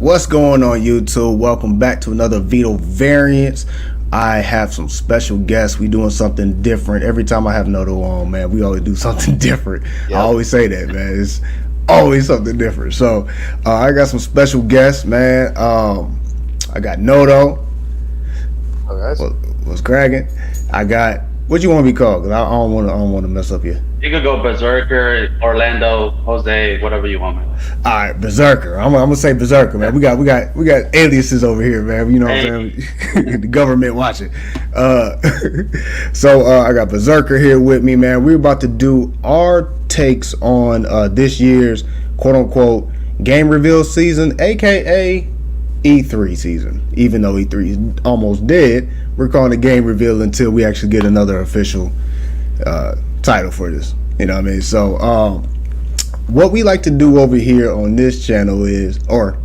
What's going on, YouTube? Welcome back to another Vito variants. I have some special guests. We doing something different. Every time I have Noto on, man, we always do something different. Yep. I always say that, man. It's always something different. So I got some special guests, man. I got Noto. Okay. What's cracking? I got, what you want to be called? Because I don't want to mess up you. You could go Berserker, Orlando, Jose, whatever you want, man. All right, Berserker. I'm gonna say Berserker, man. We got aliases over here, man. You know what I'm saying? The government watching. So I got Berserker here with me, man. We're about to do our takes on this year's quote unquote game reveal season, aka E3 season. Even though E3 is almost dead, we're calling it game reveal until we actually get another official title for this. You know what I mean? So what we like to do over here on this channel is, or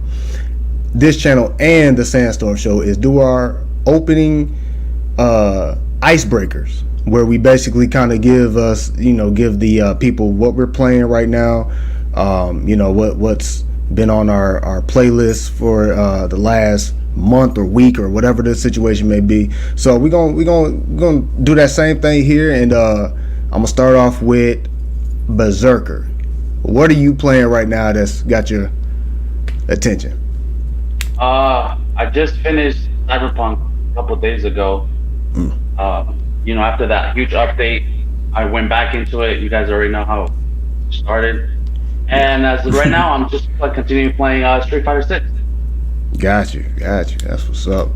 this channel and the Sandstorm Show, is do our opening icebreakers, where we basically kind of give the people what we're playing right now, what's been on our playlist for the last month or week or whatever the situation may be. So we're gonna do that same thing here, and I'm gonna start off with Berserker. What are you playing right now that's got your attention? I just finished Cyberpunk a couple days ago. After that huge update, I went back into it. You guys already know how it started. And as of right now, I'm just continuing playing Street Fighter 6. Got you. That's what's up.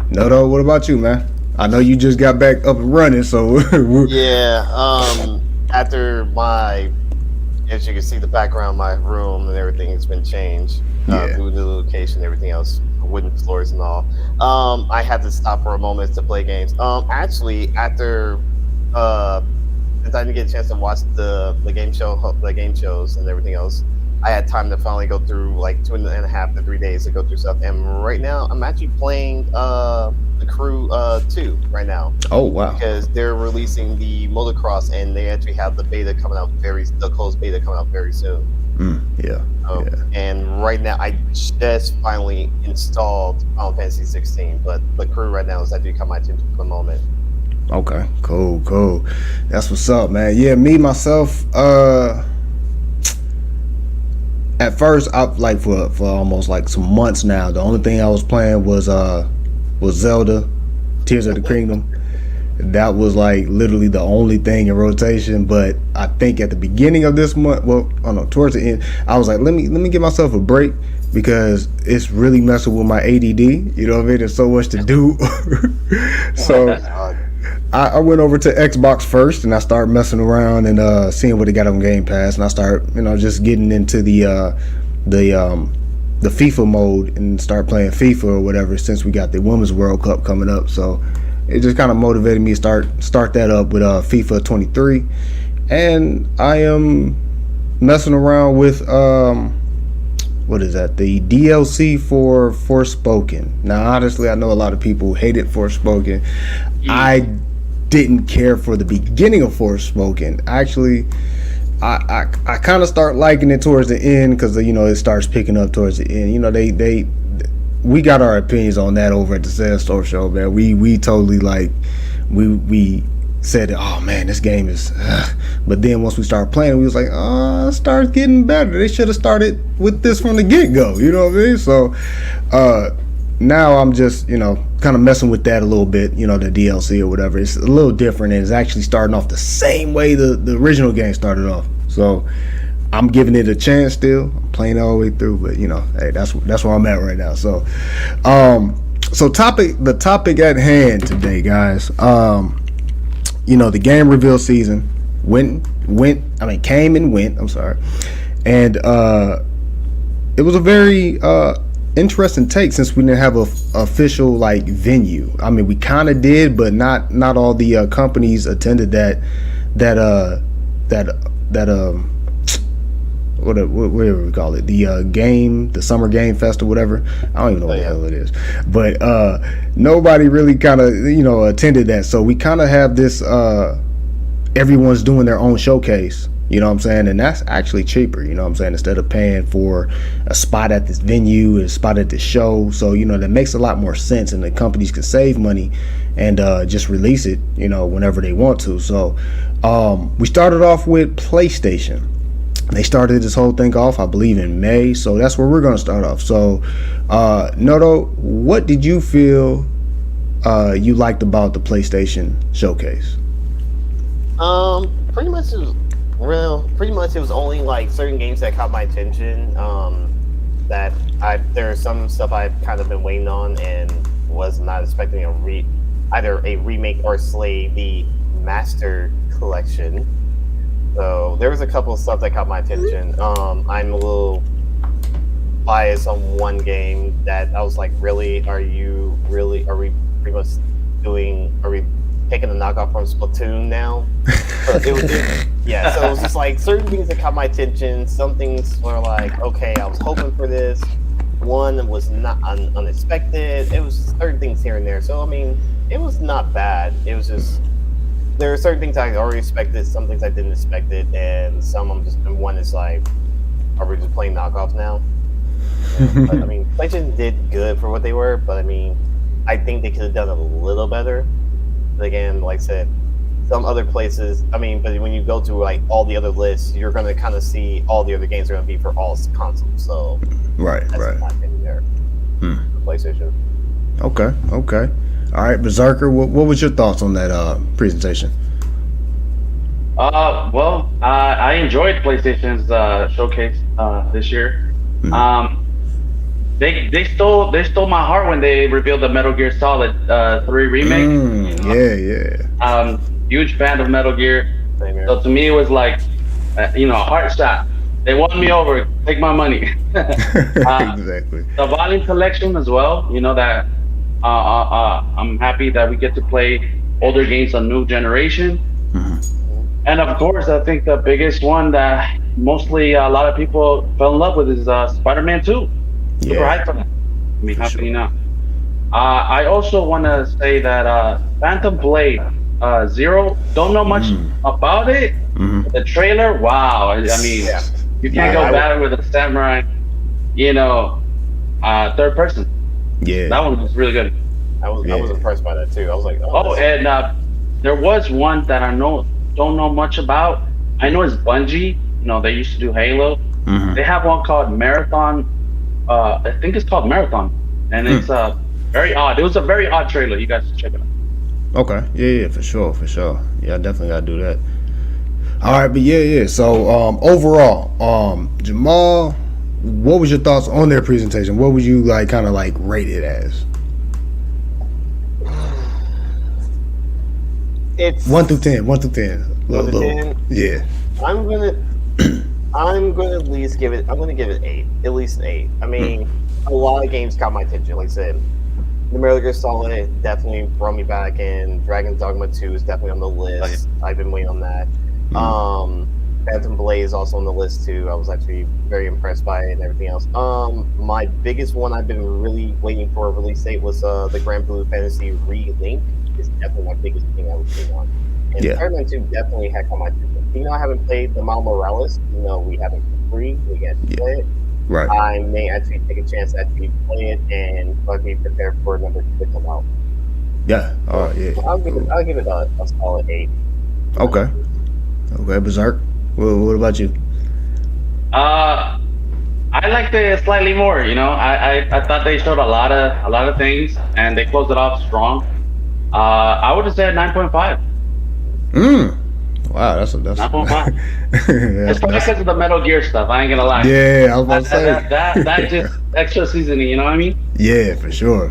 Noto, what about you, man? I know you just got back up and running, so after my, as you can see the background, my room and everything has been changed due to the location and everything else, wooden floors and all. I had to stop for a moment to play games. Actually, after since I didn't get a chance to watch the game shows and everything else, I had time to finally go through like 2.5 to 3 days to go through stuff. And right now, I'm actually playing The Crew 2 right now. Oh wow! Because they're releasing the motocross, and they actually have the closed beta coming out very soon. Yeah. And right now, I just finally installed Final Fantasy 16, but The Crew right now is actually coming out for the moment. Okay, cool. That's what's up, man. Yeah, me myself. At first, I like for almost like some months now, the only thing I was playing was Zelda, Tears of the Kingdom. That was like literally the only thing in rotation. But I think at the beginning of this month, towards the end, I was like, let me give myself a break, because it's really messing with my ADD. You know what I mean? There's so much to do. So I went over to Xbox first, and I started messing around and seeing what they got on Game Pass, and I started, just getting into the FIFA mode and start playing FIFA or whatever, since we got the Women's World Cup coming up. So it just kind of motivated me to start that up with FIFA 23, and I am messing around with what is that? The DLC for Forspoken. Now, honestly, I know a lot of people hated Forspoken. I didn't care for the beginning of Forspoken. Actually, I kind of start liking it towards the end, because it starts picking up towards the end. We got our opinions on that over at the Sandstorm Show, man. We totally we said, oh man, this game is but then once we started playing, we was like, it starts getting better. They should have started with this from the get-go, you know what I mean? So now I'm just kind of messing with that a little bit, the DLC or whatever. It's a little different, and it's actually starting off the same way the original game started off. So I'm giving it a chance still. I'm playing it all the way through, but hey, that's where I'm at right now. So the topic at hand today, guys. The game reveal season came and went. I'm sorry, and it was a very interesting take, since we didn't have a official venue. I mean, we kind of did, but not all the companies attended that whatever we call it, the Summer Game Fest or whatever. I don't even know what the hell it is, but nobody really kind of attended that. So we kind of have this everyone's doing their own showcase You know what I'm saying? And that's actually cheaper, you know what I'm saying, instead of paying for a spot at this venue, a spot at this show. So, that makes a lot more sense, and the companies can save money and just release it, whenever they want to. So we started off with PlayStation. They started this whole thing off, I believe, in May. So that's where we're going to start off. So, Noto, what did you feel you liked about the PlayStation showcase? Pretty much it was only like certain games that caught my attention. That there's some stuff I've kind of been waiting on and was not expecting either a remake or the Master Collection. So there was a couple of stuff that caught my attention. I'm a little biased on one game that I was like, really? Are we pretty much are we taking a knockoff from Splatoon now? So so it was just like certain things that caught my attention. Some things were like, okay, I was hoping for this. One was not unexpected. It was certain things here and there. So, I mean, it was not bad. It was just, there are certain things I already expected, some things I didn't expect it, and one is like, are we just playing knockoffs now? But, I mean, PlayStation did good for what they were, but I mean, I think they could have done a little better. But again, like I said, some other places, I mean, but when you go to like all the other lists, you're going to kind of see all the other games are going to be for all consoles. So right. My opinion there. For PlayStation. Okay. All right, Berserker, what was your thoughts on that presentation? Well, I enjoyed PlayStation's showcase this year. They stole my heart when they revealed the Metal Gear Solid 3 remake. Yeah. Huge fan of Metal Gear. So to me, it was like, a heart shot. They won me over. Take my money. Exactly. The Volume Collection as well. That I'm happy that we get to play older games on new generation. And of course, I think the biggest one that mostly a lot of people fell in love with is Spider-Man 2. Super hyped for that. I mean, how can you not? I also want to say that Phantom Blade Zero, don't know much about it. The trailer, wow. I mean, you can't go bad with a samurai, third person. Yeah. That one was really good. I was impressed by that too. I was like, and there was one that I don't know much about. I know it's Bungie. They used to do Halo. They have one called Marathon. I think it's called Marathon, and it's very odd. It was a very odd trailer. You guys should check it out. Okay. Yeah, for sure. Yeah, I definitely gotta do that. All right, but yeah. So overall, Jamal, what was your thoughts on their presentation? What would you kind of rate it as? It's 1 through 10. 1 through 10. 1 through 10. Yeah. I'm gonna at least give it. I'm gonna give it 8. At least an 8. I mean, a lot of games caught my attention. Like I said, the Metal Gear Solid definitely brought me back in. Dragon's Dogma 2 is definitely on the list. I've been waiting on that. Phantom Blade is also on the list too. I was actually very impressed by it and everything else. My biggest one I've been really waiting for a release date was the Grand Blue Fantasy Relink. Is definitely my biggest thing I was waiting on. And Spider-Man 2 definitely had come my attention. I haven't played the Miles Morales. We haven't free. We get to play it. Right. I may actually take a chance to actually play it and be prepared for number 2 to come out. Yeah. Yeah. I'll give it a solid 8. Okay, Berserk. What about you? I liked it slightly more. I thought they showed a lot of things and they closed it off strong. I would have said 9.5. Wow, that's 9.5. It's probably because of the Metal Gear stuff. I ain't gonna lie. Yeah, I was about to say that just extra seasoning. You know what I mean? Yeah, for sure.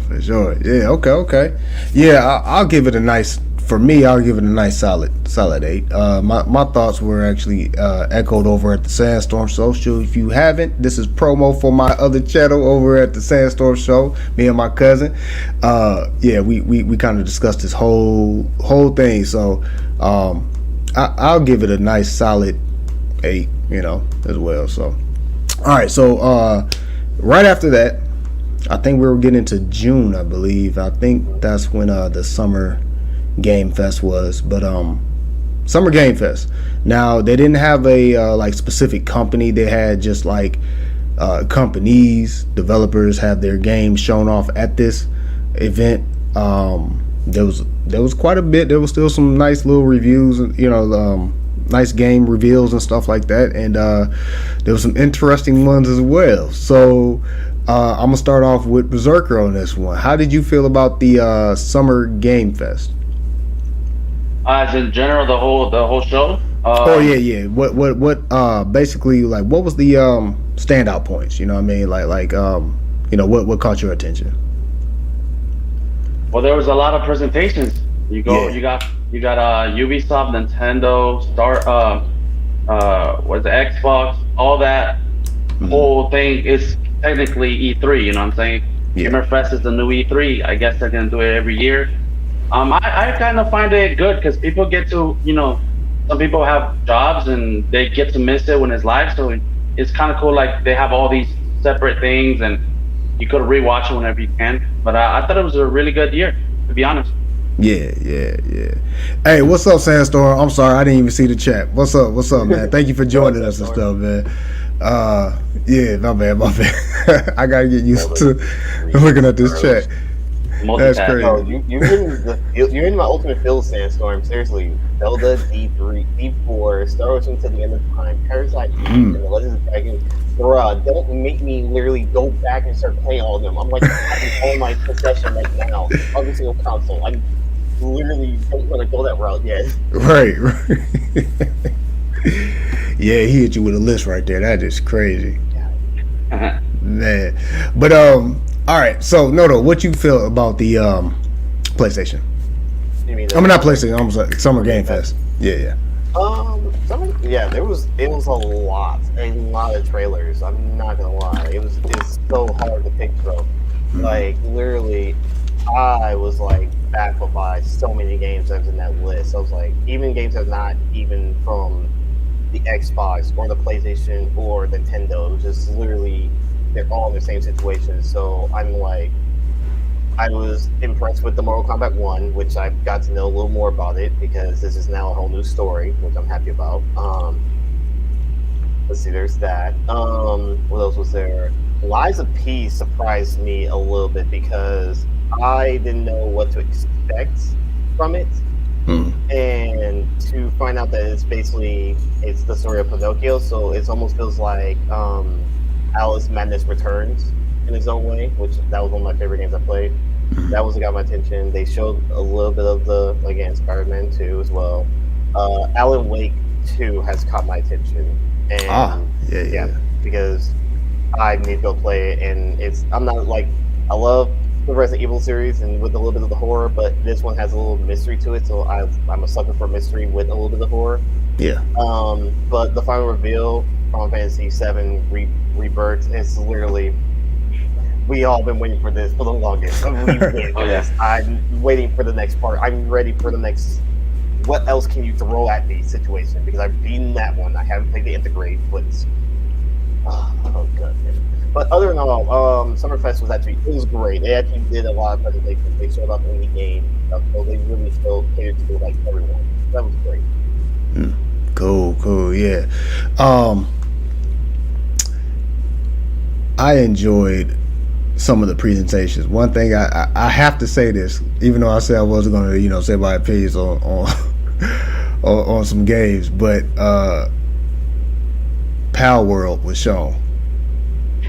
Yeah, okay. Yeah, I'll give it a nice. For me, I'll give it a nice solid 8. My thoughts were actually echoed over at the Sandstorm Social. If you haven't, this is promo for my other channel over at the Sandstorm Show. Me and my cousin. We kind of discussed this whole thing. So I'll give it a nice solid 8. As well. So all right. So right after that, I think we were getting into June. I believe. I think that's when the summer Game Fest was, but Summer Game Fest. Now they didn't have a like specific company. They had just like companies, developers have their games shown off at this event. There was quite a bit. There was still some nice little reviews, and nice game reveals and stuff like that. And there was some interesting ones as well. So I'm gonna start off with Berserker on this one. How did you feel about the Summer Game Fest? As in general, the whole show. Oh yeah. What basically, like, what was the standout points? You know what I mean? What caught your attention? Well, there was a lot of presentations. You got Ubisoft, Nintendo, what's the Xbox, all that whole thing is technically E3. You know what I'm saying? Yeah. Gamer Fest is the new E3. I guess they're gonna do it every year. I kind of find it good because people get to, some people have jobs and they get to miss it when it's live. So it's kind of cool. Like they have all these separate things and you could rewatch it whenever you can. But I thought it was a really good year, to be honest. Yeah. Hey, what's up, Sandstorm? I'm sorry, I didn't even see the chat. What's up, man? Thank you for joining us and stuff, man. Yeah, my bad. I gotta get used to looking at this chat. That's crazy. Oh, you're in my ultimate field, Sandstorm. Seriously, Zelda, D3, D4, Star Wars Until the End of Time, Parasite, and The Legend of Dragon. Bruh, don't make me literally go back and start playing all of them. I'm like having all my possession right now, every single console. I literally don't want to go that route yet. Right. Yeah, he hit you with a list right there. That is crazy. Man. But all right, so Noto, what you feel about the PlayStation? You mean not PlayStation. I'm sorry, Summer Game Fest. Yeah. It was a lot of trailers. I'm not gonna lie, it's so hard to pick from. Like literally, I was like baffled by so many games that was in that list. I was like, even games that are not even from the Xbox or the PlayStation or Nintendo. It was just literally, they're all in the same situation. So I'm like, I was impressed with the Mortal Kombat 1, which I got to know a little more about it because this is now a whole new story, which I'm happy about. Let's see, there's that. What else was there? Lies of P surprised me a little bit because I didn't know what to expect from it. And to find out that it's the story of Pinocchio, so it almost feels like Alice Madness Returns in its own way, which that was one of my favorite games I played. That was what got my attention. They showed a little bit of Spider-Man 2 as well. Alan Wake 2 has caught my attention. And yeah, because I need to go play it, and I'm not like, I love the Resident Evil series and with a little bit of the horror, but this one has a little mystery to it, so I'm a sucker for mystery with a little bit of horror. Yeah. But the final reveal, Final Fantasy VII Rebirth, is literally, we all been waiting for this for the longest. I'm waiting for the next part. I'm ready for the next, what else can you throw at me situation, because I've beaten that one. I haven't played the Integrate, but oh god. But other than all, Summerfest was great. They actually did a lot of presentations. They showed off any game, so they really still catered to like everyone. That was great. Cool, yeah. I enjoyed some of the presentations. One thing I have to say this, even though I said I wasn't going to, say my opinions on some games, but Pal World was shown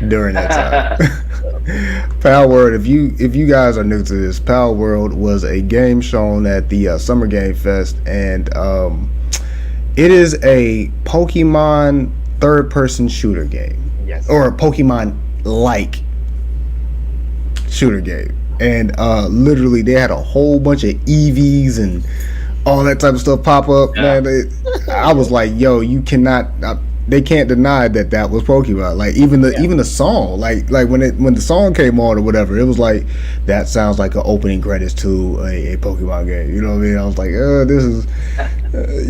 during that time. Pal World, if you guys are new to this, Pal World was a game shown at the Summer Game Fest, and it is a Pokemon third-person shooter game. Yes. Or a Pokemon-like shooter game. And literally, they had a whole bunch of EVs and all that type of stuff pop up. Yeah. Man, I was like, yo, you cannot... they can't deny that was Pokemon. Like even the song, like when the song came on or whatever, it was like, that sounds like an opening credits to a Pokemon game. You know what I mean? I was like, this is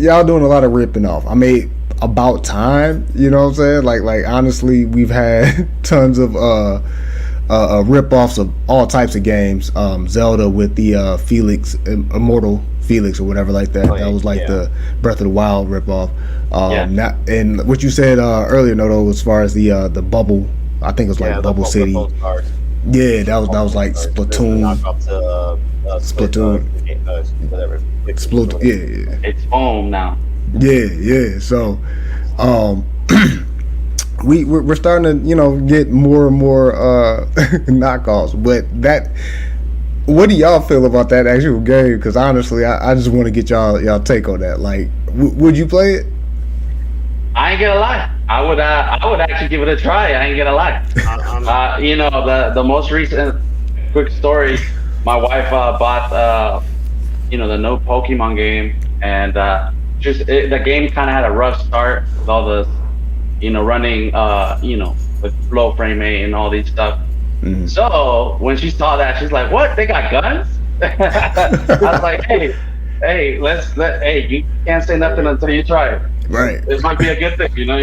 y'all doing a lot of ripping off. I mean, about time. You know what I'm saying? Like honestly, we've had tons of rip-offs of all types of games. Zelda with the Felix, Immortal Felix or whatever like that. That was like the Breath of the Wild rip-off. And what you said earlier, Noto, as far as the bubble, I think it was like Bubble City. Yeah, that was like Splatoon. Splatoon. Whatever. Splatoon. Yeah. It's home now. Yeah. So, we're starting to get more and more knockoffs. But what do y'all feel about that actual game? Because honestly, I just want to get y'all take on that. Like, would you play it? I ain't gonna lie. I would actually give it a try. I ain't gonna lie. The most recent quick story. My wife bought the new Pokemon game, and the game kind of had a rough start with all the running with low frame rate and all these stuff. Mm-hmm. So when she saw that, she's like, "What? They got guns?" I was like, "Hey, you can't say nothing until you try it. Right. This might be a good thing, Yeah.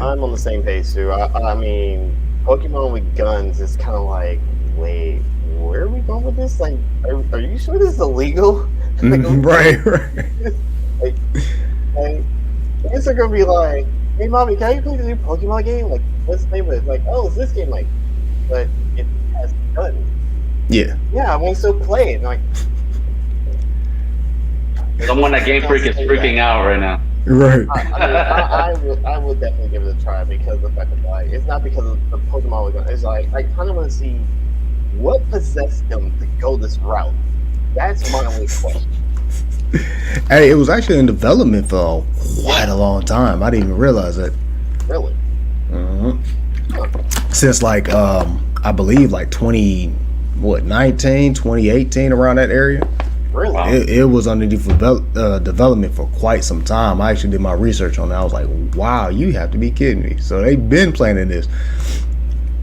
I'm on the same page too. I mean, Pokemon with guns is kind of like, wait, where are we going with this? Like, are you sure this is illegal? Right. Like, kids are gonna be like, "Hey, mommy, can you play the new Pokemon game? Like, what's the name of it?" Like, "Oh, it's this game." Like, but it has guns. Yeah. Yeah, I want to still play it. Like, someone at Game Freak is freaking out right now. Right. I would definitely give it a try because of the fact that, like, it's not because of the Pokemon with guns. It's like I kind of want to see what possessed them to go this route. That's my only question. Hey, it was actually in development for quite a long time. I didn't even realize that. Really? Mm-hmm. Since like I believe like 2018 around that area. Really? Wow. It was underneath development for quite some time. I actually did my research on that. I was like, wow, you have to be kidding me. So they've been planning this.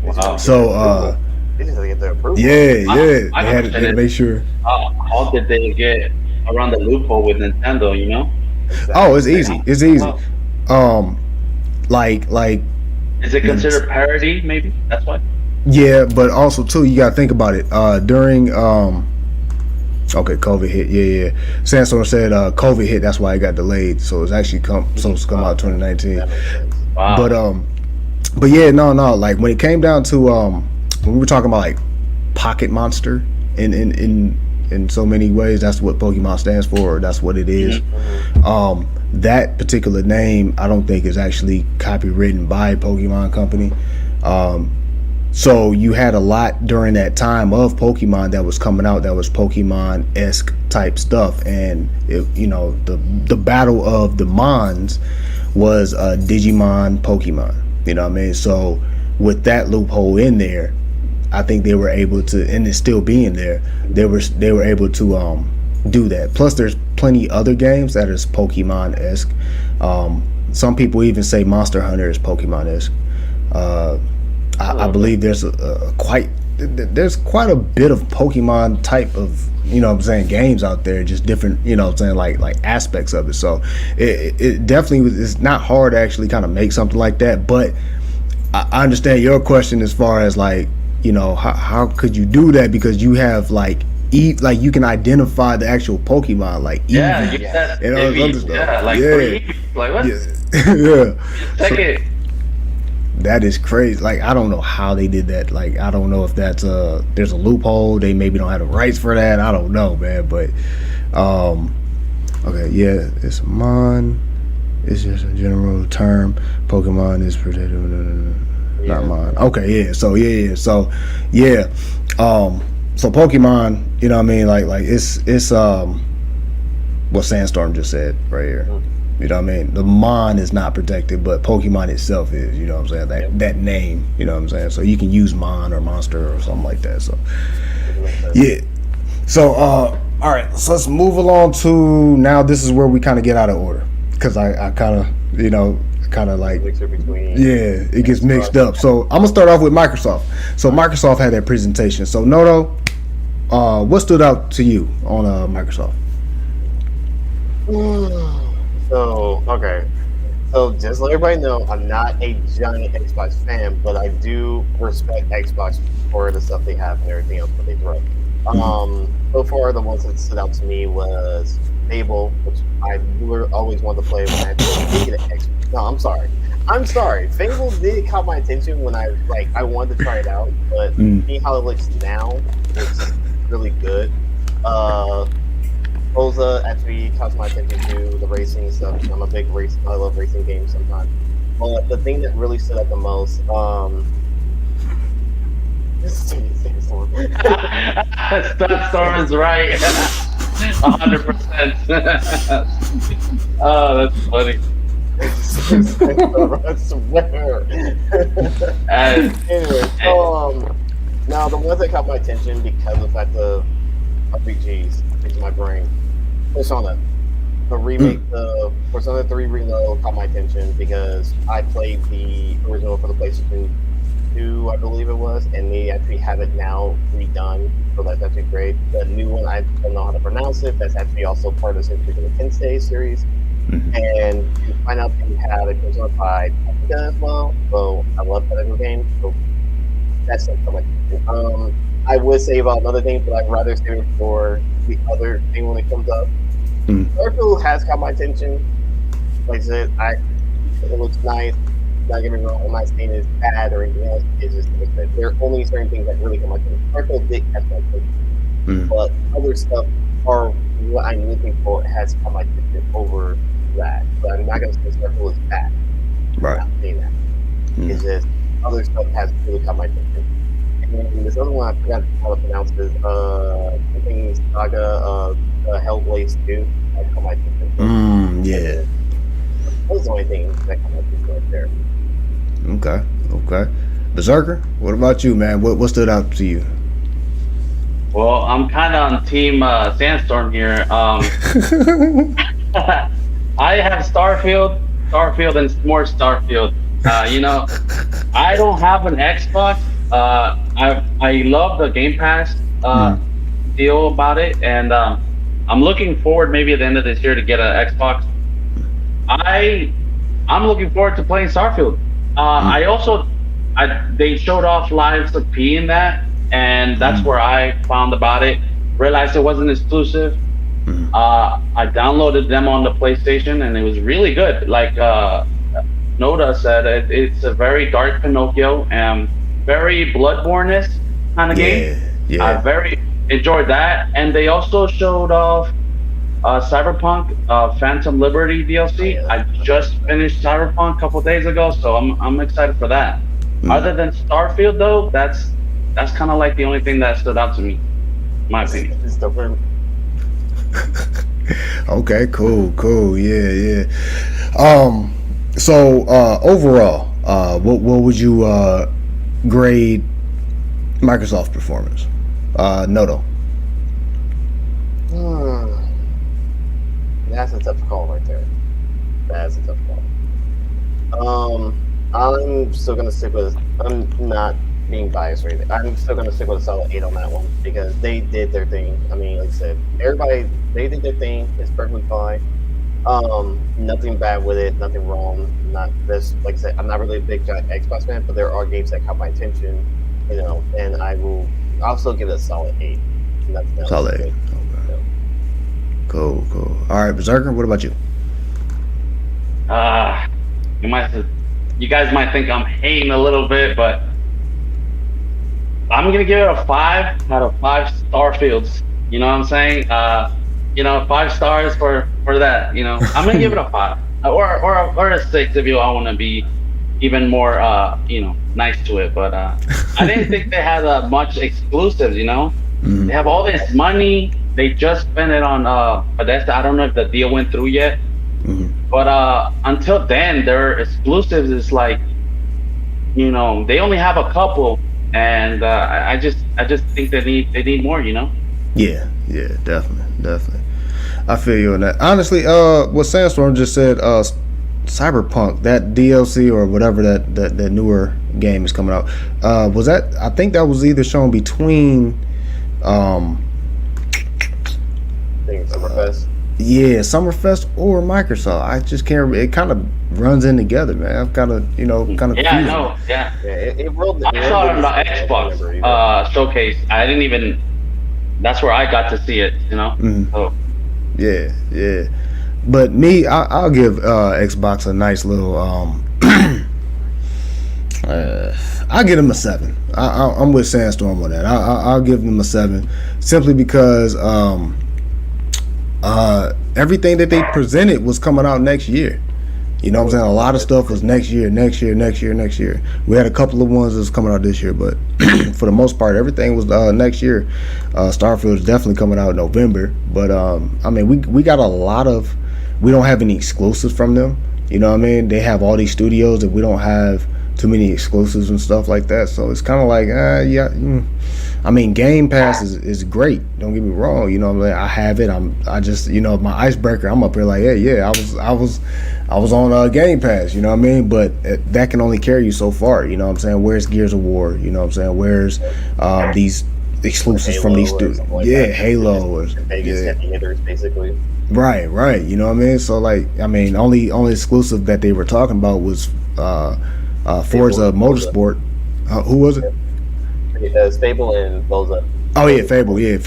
Wow. So they just had to get their approval. They had to make sure. How did they get around the loophole with Nintendo? Exactly. Oh, it's easy. It's easy. Like. Is it considered parody? Maybe that's why. Yeah, but also too, you gotta think about it. During okay, COVID hit. Yeah. Sandstorm said COVID hit. That's why it got delayed. So it's actually supposed to come out 2019. Wow. But yeah, no. Like when it came down to when we were talking about like Pocket Monster in so many ways, that's what Pokemon stands for. Or that's what it is. Mm-hmm. That particular name, I don't think is actually copywritten by Pokemon Company. So you had a lot during that time of Pokemon that was coming out that was Pokemon-esque type stuff, and the battle of the Mons was Digimon Pokemon. You know what I mean? So with that loophole in there, I think they were able to, and it still being there, they were able to do that. Plus, there's plenty other games that is Pokemon-esque. Some people even say Monster Hunter is Pokemon-esque. I believe there's quite a bit of Pokemon type of games out there, just different like aspects of it. So it definitely it's not hard to actually kind of make something like that. But I understand your question as far as like how could you do that, because you have like you can identify the actual Pokemon like Eevee, and all this other stuff. Like what? Yeah. Take it. That is crazy. Like, I don't know how they did that. Like, I don't know if that's there's a loophole. They maybe don't have the rights for that. I don't know, man. But okay, yeah, it's Mon. It's just a general term. Pokemon is protected. Not Mon. Okay, yeah. So So Pokemon, you know what I mean? Like it's what Sandstorm just said right here. You know what I mean? The Mon is not protected, but Pokemon itself is, you know what I'm saying? That name, you know what I'm saying? So you can use Mon or Monster or something like that. So yeah. So all right, so let's move along to now. This is where we kind of get out of order, because I kind of like it gets mixed up. So I'm gonna start off with Microsoft. So Microsoft had that presentation. So Noto, what stood out to you on Microsoft? So So just let everybody know, I'm not a giant Xbox fan, but I do respect Xbox for the stuff they have and everything else that they throw. So far the ones that stood out to me was Fable, which I literally always wanted to play when I did get an Xbox. No, I'm sorry. I'm sorry. Fable did caught my attention when I wanted to try it out, but seeing how it looks now, it's really good. Forza actually caught my attention to the racing stuff. I'm a big race. I love racing games sometimes. But the thing that really stood out the most, Storm is right. 100%. Oh, that's funny. I swear. Anyway, now the ones that caught my attention because of the fact of RPGs, into my brain. Persona. The remake, the Persona 3 Reload caught my attention because I played the original for the PlayStation 2, I believe it was, and they actually have it now redone, so that's actually great. The new one, I don't know how to pronounce it, that's actually also part of the Symphony Tensei series. And you find out that you have a Persona 5 Africa as well, so I love that little game, so that's it. I would say about another thing, but I'd rather save it for the other thing when it comes up. Starfield has caught my attention. Like I said, it looks nice. Don't get me wrong, I'm not saying it's bad or anything else. It's just that there are only certain things that really come my attention. Starfield did catch my attention, but other stuff are what I'm looking for has caught my attention over that. But I'm not gonna say Starfield is bad. Right. I'm not saying that. It's just other stuff has really caught my attention. And this other one I forgot how to pronounce it. Something Saga Hellblade 2. That caught my attention. Yeah. Those are the only things that come up right there. Okay. Berserker, what about you, man? What stood out to you? Well, I'm kind of on team Sandstorm here. I have Starfield, and more Starfield. I don't have an Xbox. I love the Game Pass deal about it, and I'm looking forward maybe at the end of this year to get an Xbox. I'm looking forward to playing Starfield. They showed off Lives of P in that, and that's where I found about it. Realized it wasn't exclusive. I downloaded them on the PlayStation, and it was really good. Like Noda said, it's a very dark Pinocchio and very Bloodborne-ish kind of game. Yeah. I very enjoyed that, and they also showed off Cyberpunk Phantom Liberty DLC. I just finished Cyberpunk a couple days ago, so I'm excited for that. Other than Starfield, though, that's kind of like the only thing that stood out to me, in my opinion. Okay, cool. Yeah. So overall, what would you grade Microsoft performance? Noto. That's a tough call right there. That's a tough call. I'm still gonna stick with. I'm not being biased or anything. I'm still gonna stick with a solid 8 on that one because they did their thing. I mean, like I said, they did their thing. It's perfectly fine. Nothing bad with it. Nothing wrong. Not this. Like I said, I'm not really a big Xbox fan, but there are games that caught my attention. And I'll still give it a solid 8. Solid 8. Okay. Cool. All right, Berserker, what about you? You guys might think I'm hating a little bit, but I'm gonna give it a 5 out of 5 Starfields. You know what I'm saying? 5 stars for that. I'm gonna give it a 5 or a 6 if you all want to be even more nice to it. But I didn't think they had much exclusives. They have all this money. They just spent it on Bethesda. I don't know if the deal went through yet. But until then, their exclusives is like, they only have a couple, and I just think they need more. Yeah, definitely. I feel you on that. Honestly, what Sandstorm just said, Cyberpunk, that DLC or whatever that newer game is coming out, was that? I think that was either shown between. Yeah, Summerfest or Microsoft. I just can't. It kind of runs in together, man. I've got to, kind of Yeah, I confusing me. know. Yeah, Yeah, it I rolled saw it in on the the same. I don't Xbox remember either. showcase. I didn't even. That's where I got to see it. So Yeah, yeah. But me, I'll give Xbox a nice little. I'll give them a 7. I'm with Sandstorm on that. I'll give them a 7, simply because everything that they presented was coming out next year. You know what I'm saying? A lot of stuff was next year. We had a couple of ones that was coming out this year, but for the most part, everything was next year. Starfield is definitely coming out in November, but I mean, we got a lot of. We don't have any exclusives from them. You know what I mean? They have all these studios, and we don't have too many exclusives and stuff like that. So it's kind of like, yeah. I mean, Game Pass is great. Don't get me wrong. You know what I mean? I have it. I just, my icebreaker. I'm up here like, hey, yeah, I was on Game Pass. You know what I mean? But that can only carry you so far. You know what I'm saying? Where's Gears of War? You know what I'm saying? Where's these exclusives from these studios? Like Yeah, that. Halo or Vegas heavy hitters, basically. Right. You know what I mean? So like, I mean, only exclusive that they were talking about was Forza Motorsport. Who was it? Stable and Boza. Oh yeah, Fable, yeah.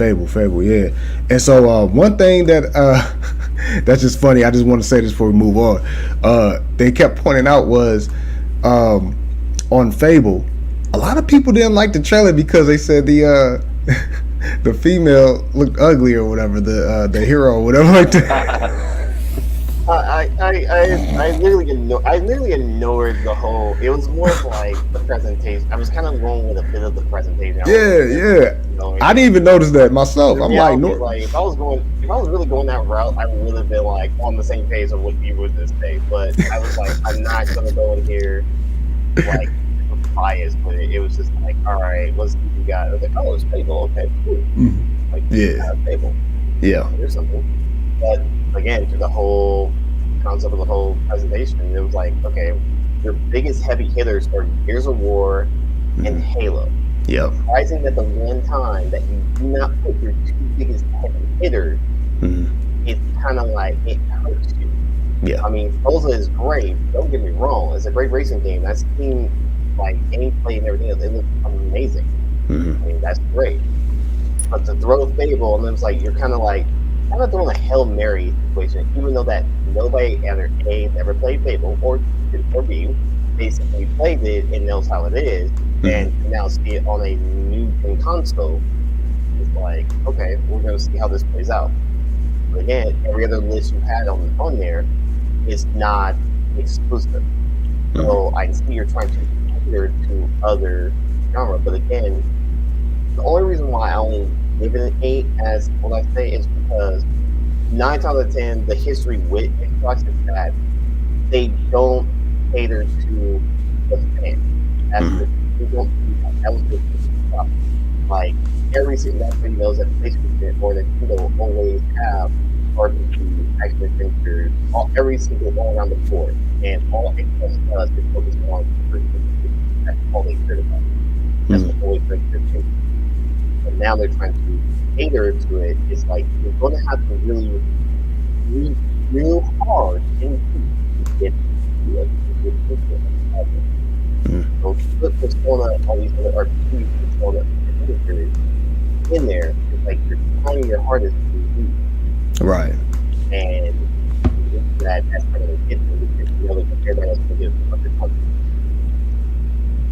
And so one thing that that's just funny. I just want to say this before we move on. They kept pointing out was on Fable, a lot of people didn't like the trailer because they said the the female looked ugly or whatever, the hero or whatever like that. I literally ignored the whole. It was more of like the presentation. I was kind of going with a bit of the presentation. Yeah. I didn't even notice that myself. I'm like, if I was really going that route, I would have been like on the same page of what you would just say. But I was like, I'm not gonna go in here like biased with it. It was just like, all right, let's see what you got. I was like, oh, it's Fable, okay, cool. Mm-hmm. Like, yeah, Fable. Yeah, here's something. But again, through the whole concept of the whole presentation, it was like, okay, your biggest heavy hitters are Gears of War and Halo. Yep. Surprising that the one time that you do not put your two biggest heavy hitters, it's kind of like it hurts you. Yeah. I mean, Forza is great. Don't get me wrong; it's a great racing game. That's team like gameplay and everything else. It looks amazing. I mean, that's great. But to throw Fable, and it's like you're kind of throwing a Hail Mary situation, even though that nobody either A ever played Fable or B basically played it and knows how it is, and now see it on a new console. It's like, okay, we're gonna see how this plays out. But again, every other list you had on there is not exclusive. So I see you're trying to cater to other genre, but again, the only reason why I only give it an 8 as what I say is because 9 out of 10, the history with Xbox is that they don't cater to the fan. That's they don't do that. That was the problem. Like every single everybody knows that PlayStation or Nintendo always have RPG action adventures, every single all around the board, and all Xbox does is focus on RPG. That's all they care about. That's what always brings their attention. But now they're trying to cater to it. It's like you're going to have to really real hard and to get to it. So to put Persona, all these other RPGs, Persona, in there, it's like you're trying your hardest to do. Right. And that's kind of get everybody else can get under control.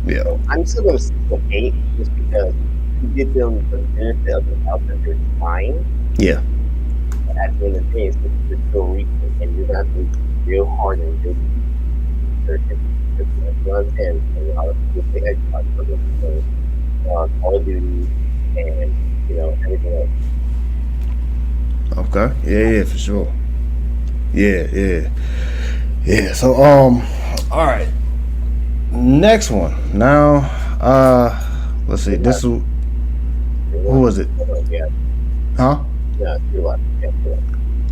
Yeah. So I'm still going to stick with 8 just because you give them the benefit of the doubt that they're trying. Yeah. But at the end of the day, it's still reaching, and you're going to have to work real hard and real deep. And a lot of people say Xbox for Call of Duty and everything else. Okay. Yeah, for sure. Yeah. So all right. Next one. Now let's see. This is who was it? Yeah. Huh? Yeah, 2 left. Yeah, 2 left.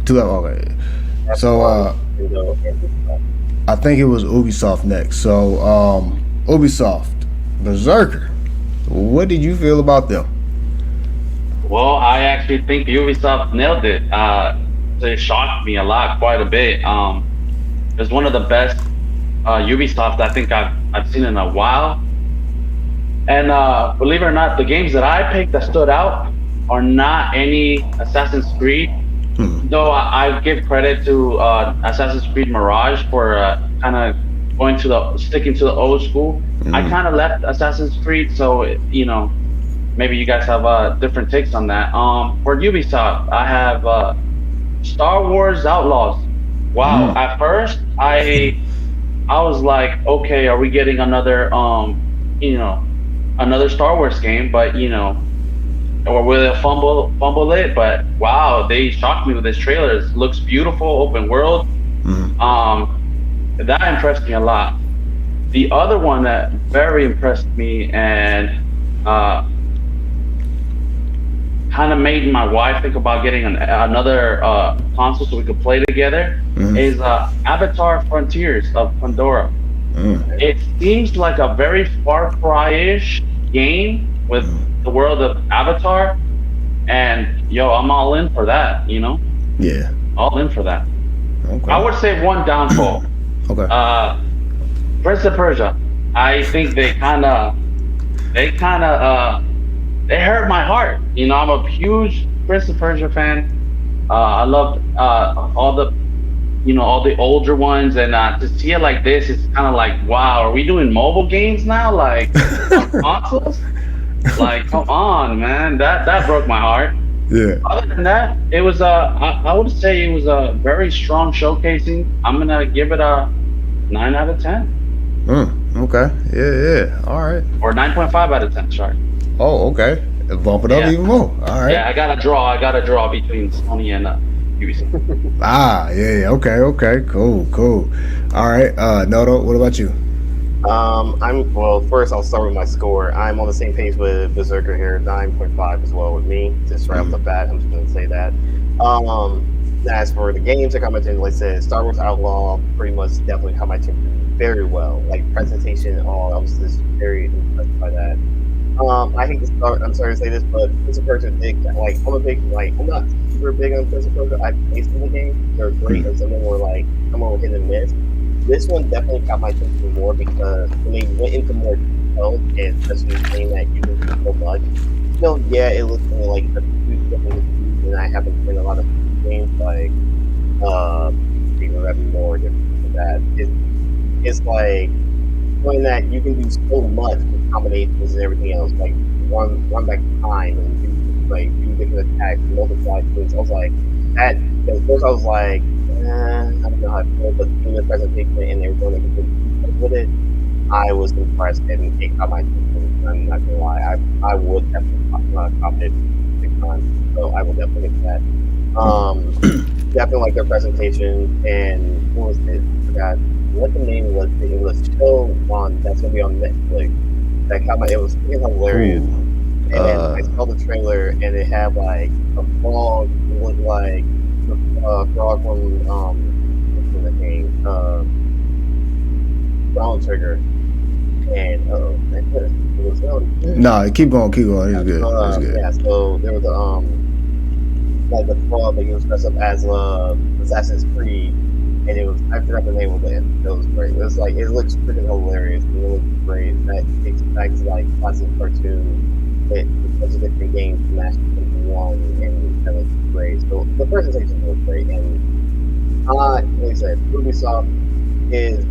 2 left. Okay. So I think it was Ubisoft next. So Ubisoft, Berserker. What did you feel about them? Well, I actually think Ubisoft nailed it. it shocked me a lot, quite a bit. It's one of the best Ubisoft I think I've seen in a while. And believe it or not, the games that I picked that stood out are not any Assassin's Creed. Though I give credit to Assassin's Creed Mirage for kind of going to the sticking to the old school. I kind of left Assassin's Creed, so maybe you guys have different takes on that. For Ubisoft, I have Star Wars Outlaws. Wow. At first, I was like, okay, are we getting another another Star Wars game? But or will they fumble it? But wow, they shocked me with this trailer. It looks beautiful, open world. That impressed me a lot. The other one that very impressed me and kind of made my wife think about getting another console so we could play together is Avatar: Frontiers of Pandora. It seems like a very Far Cry-ish game with the world of Avatar, and I'm all in for that. Yeah. All in for that. Okay. I would say one downfall. Okay. Prince of Persia. I think they kind of they hurt my heart. I'm a huge Prince of Persia fan. I love all the all the older ones, and to see it like this, it's kind of like, wow, are we doing mobile games now, like on consoles? Like, come on, man, that broke my heart. Yeah. Other than that, it was I would say it was a very strong showcasing. I'm gonna give it a 9 out of 10. Okay. Yeah. All right. Or 9.5 out of 10. Sorry. Oh, okay. Bump it up even more. All right. Yeah, I got a draw between Sony and Ubisoft. Yeah. Okay. Cool. All right. Noto, what about you? First I'll start with my score. I'm on the same page with Berserker here, 9.5 as well with me. Just right off the bat, I'm just gonna say that. As for the games that caught my attention, like I said, Star Wars Outlaw pretty much definitely caught my attention very well. Like presentation and all, I was just very impressed by that. I hate to start. I'm sorry to say this, but Prince of Persia I'm not super big on Prince of Persia. I've played some of the games; they're great, and some of them were hit and miss. This one definitely got my attention more because when they went into more detail, and especially saying that you can do so much. It looks like a huge difference, and I haven't played a lot of games like Even more different than that. It's like knowing that you can do so much with combinations and everything else, like run back in time and do different attacks, multiply things. I was like that. At first, I was like, I don't know how I feel, but in the presentation and they were going to get with it, I was impressed and it got my attention. I'm not gonna lie, I would definitely cop it big time. So I will definitely get that. Definitely like their presentation and what was it? I forgot what the name was. It was a show that's gonna be on Netflix. That got my. It was hilarious. And then I saw the trailer and it had like a frog. It was like the frog from what's the name? Brown Trigger. And it was keep going. It's good. It's good. Yeah. So there was like the frog that he was dressed up as Assassin's Creed, and it was I forgot the name of it. It was great. It was like it looks freaking hilarious. It looks great. That takes back to like classic cartoon. It bunch of different games mashed into one, and that looks great. So the presentation was great, and like I said, Ubisoft is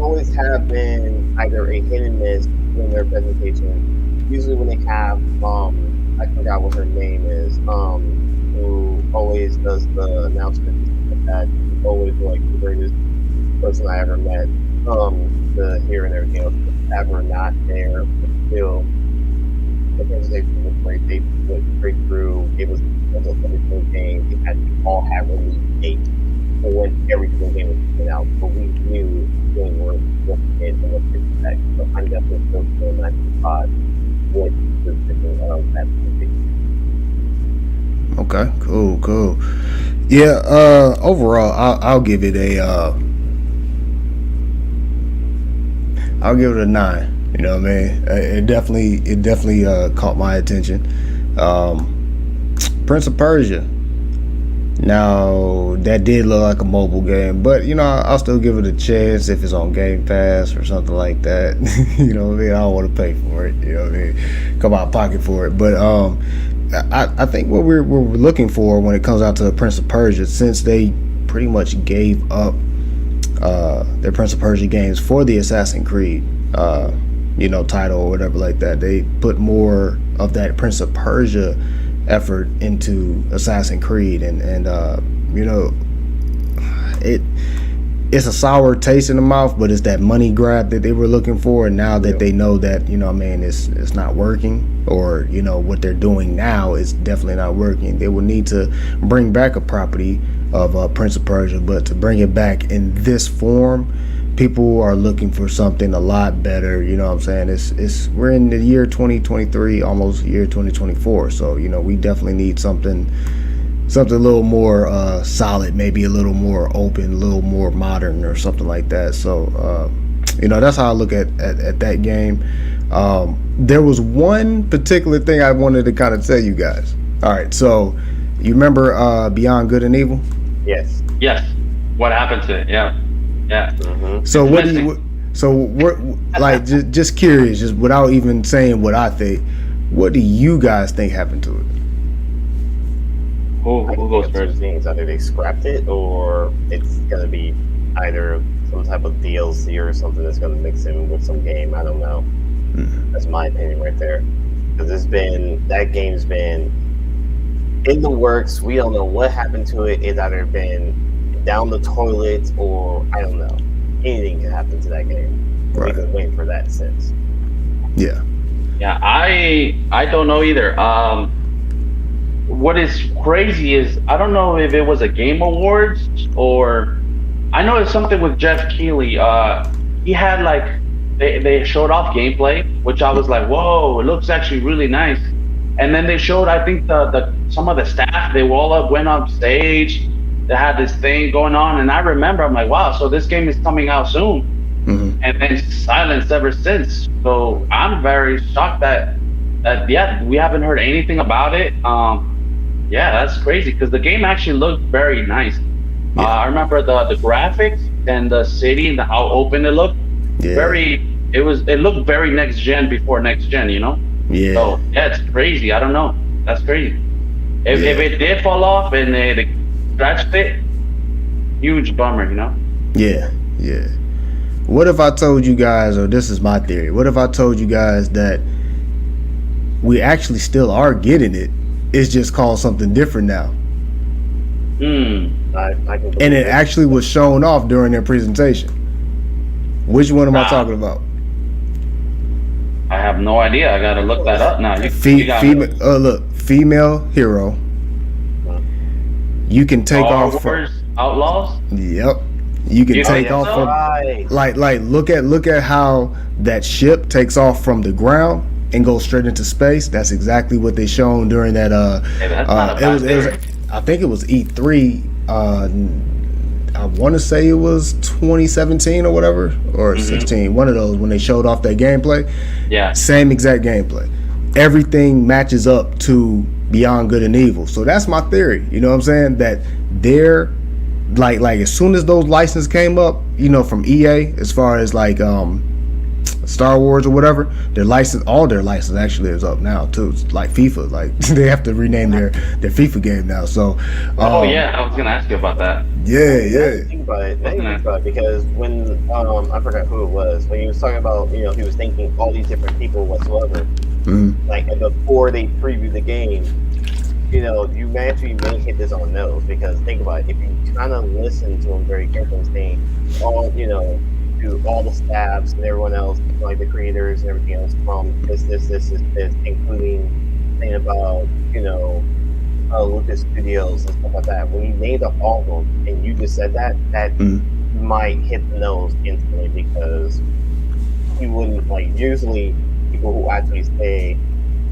always have been either a hit and miss in their presentation. Usually when they have I forgot what her name is, who always does the announcements like that. She's always like the greatest person I ever met. The here and everything else, ever not there, but still the presentation was great. They went straight through. It was a wonderful game. They all had release dates for when every single game was coming out, but we knew when we're looking at and what to expect. So I'm definitely still feeling 95 with the thinking of that presentation. Okay, cool. Yeah, overall, I'll give it a I'll give it a 9. You know what I mean? It definitely caught my attention. Prince of Persia. Now that did look like a mobile game, but I'll still give it a chance if it's on Game Pass or something like that. You know what I mean? I don't want to pay for it. You know what I mean? Come out of pocket for it. But I think what we're looking for when it comes out to the Prince of Persia, since they pretty much gave up their Prince of Persia games for the Assassin's Creed title or whatever like that, they put more of that Prince of Persia effort into Assassin's Creed, and it's a sour taste in the mouth, but it's that money grab that they were looking for, and now that they know that it's not working, or what they're doing now is definitely not working, they will need to bring back a property of Prince of Persia. But to bring it back in this form, people are looking for something a lot better. You know what I'm saying? It's we're in the year 2023, almost year 2024. So we definitely need something a little more solid, maybe a little more open, a little more modern, or something like that. So that's how I look at that game. There was one particular thing I wanted to kind of tell you guys. All right, so you remember Beyond Good and Evil? Yes. Yes. What happened to it? Yeah. Yeah. Mm-hmm. So what do you? So we're like just curious, just without even saying what I think. What do you guys think happened to it? Who goes first? Things, either they scrapped it, or it's gonna be either some type of DLC or something that's gonna mix in with some game. I don't know. That's my opinion right there. Because that game's been in the works. We don't know what happened to it. It's either been down the toilet, or I don't know. Anything can happen to that game. Right. We've been waiting for that since. Yeah. Yeah, I don't know either. What is crazy is I don't know if it was a Game Awards, or I know it's something with Jeff Keighley. He had they showed off gameplay, which I was like, whoa, it looks actually really nice. And then they showed, I think the some of the staff, they all went on stage. They had this thing going on, and I remember I'm like, wow, so this game is coming out soon. Mm-hmm. And then silence ever since. So I'm very shocked that we haven't heard anything about it. Yeah, that's crazy, because the game actually looked very nice. Yeah. I remember the graphics and the city and how open it looked. Yeah. It looked very next gen before next gen, Yeah. So yeah, it's crazy. I don't know. That's crazy. If it did fall off and they scratched it, huge bummer, Yeah. What if I told you guys, or this is my theory, what if I told you guys that we actually still are getting it? It's just called something different now. And it actually was shown off during their presentation. Which one am I talking about? I have no idea. I gotta look that up now. Female hero. You can take off Outlaws. Yep. You can take off from like look at how that ship takes off from the ground and goes straight into space. That's exactly what they shown during that. It was I think it was E3. I want to say it was 2017 or whatever, or 16. One of those, when they showed off that gameplay. Yeah. Same exact gameplay. Everything matches up to Beyond Good and Evil. So that's my theory. You know what I'm saying? That they're like as soon as those licenses came up, from EA, as far as Star Wars or whatever, all their license actually is up now too. It's like FIFA, like they have to rename their FIFA game now. So yeah, I was gonna ask you about that. Yeah. Think about it, because when I forgot who it was, when he was talking about, he was thanking all these different people whatsoever. Like before they preview the game, you actually may hit this on the nose, because think about it, if you kind of listen to them very carefully, saying to all the staffs and everyone else, like the creators and everything else, from this, including saying about Lucas Studios and stuff like that. When you named up all of them and you just said that might hit the nose instantly, because you wouldn't usually people who actually say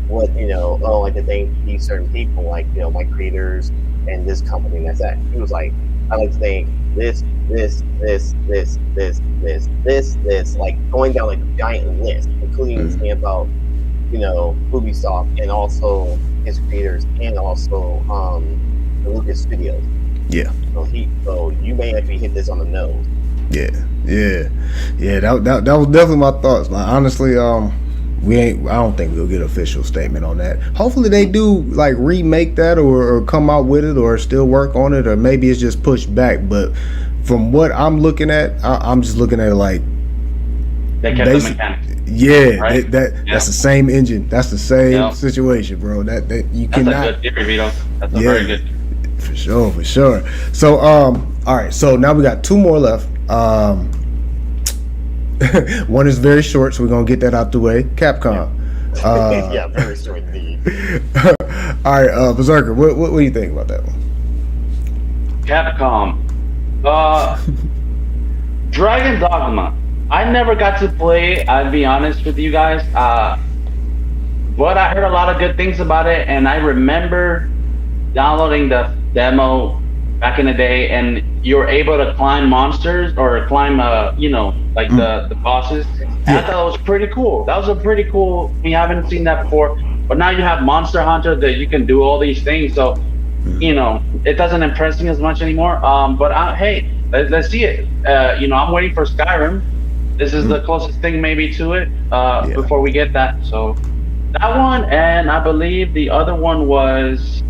what like to thank these certain people, my creators and this company and that's that. He was like, I like to thank this, like going down like a giant list, including saying about Ubisoft and also his creators, and also the Lucas Studios. Yeah. So you may actually hit this on the nose. Yeah. That was definitely my thoughts. Like, honestly, I don't think we'll get an official statement on that. Hopefully they do like remake that or come out with it or still work on it, or maybe it's just pushed back. But from what I'm looking at, I'm just looking at it like they kept the mechanics. Yeah, right? That's the same engine. That's the same situation, bro. That you cannot. That's a good theory, Vito. That's a very good. For sure. So all right. So now we got 2 more left. One is very short, so we're gonna get that out the way. Capcom. Yeah, very short indeed. All right, Berserker. What do you think about that one? Capcom. Dragon Dogma. I never got to play. I'll be honest with you guys. But I heard a lot of good things about it, and I remember downloading the demo back in the day, and you were able to climb monsters or climb, the bosses. And I thought it was pretty cool. That was a pretty cool. We haven't seen that before, but now you have Monster Hunter that you can do all these things. So, it doesn't impress me as much anymore. But hey, let's see it. I'm waiting for Skyrim. This is the closest thing maybe to it before we get that. So that one, and I believe the other one was.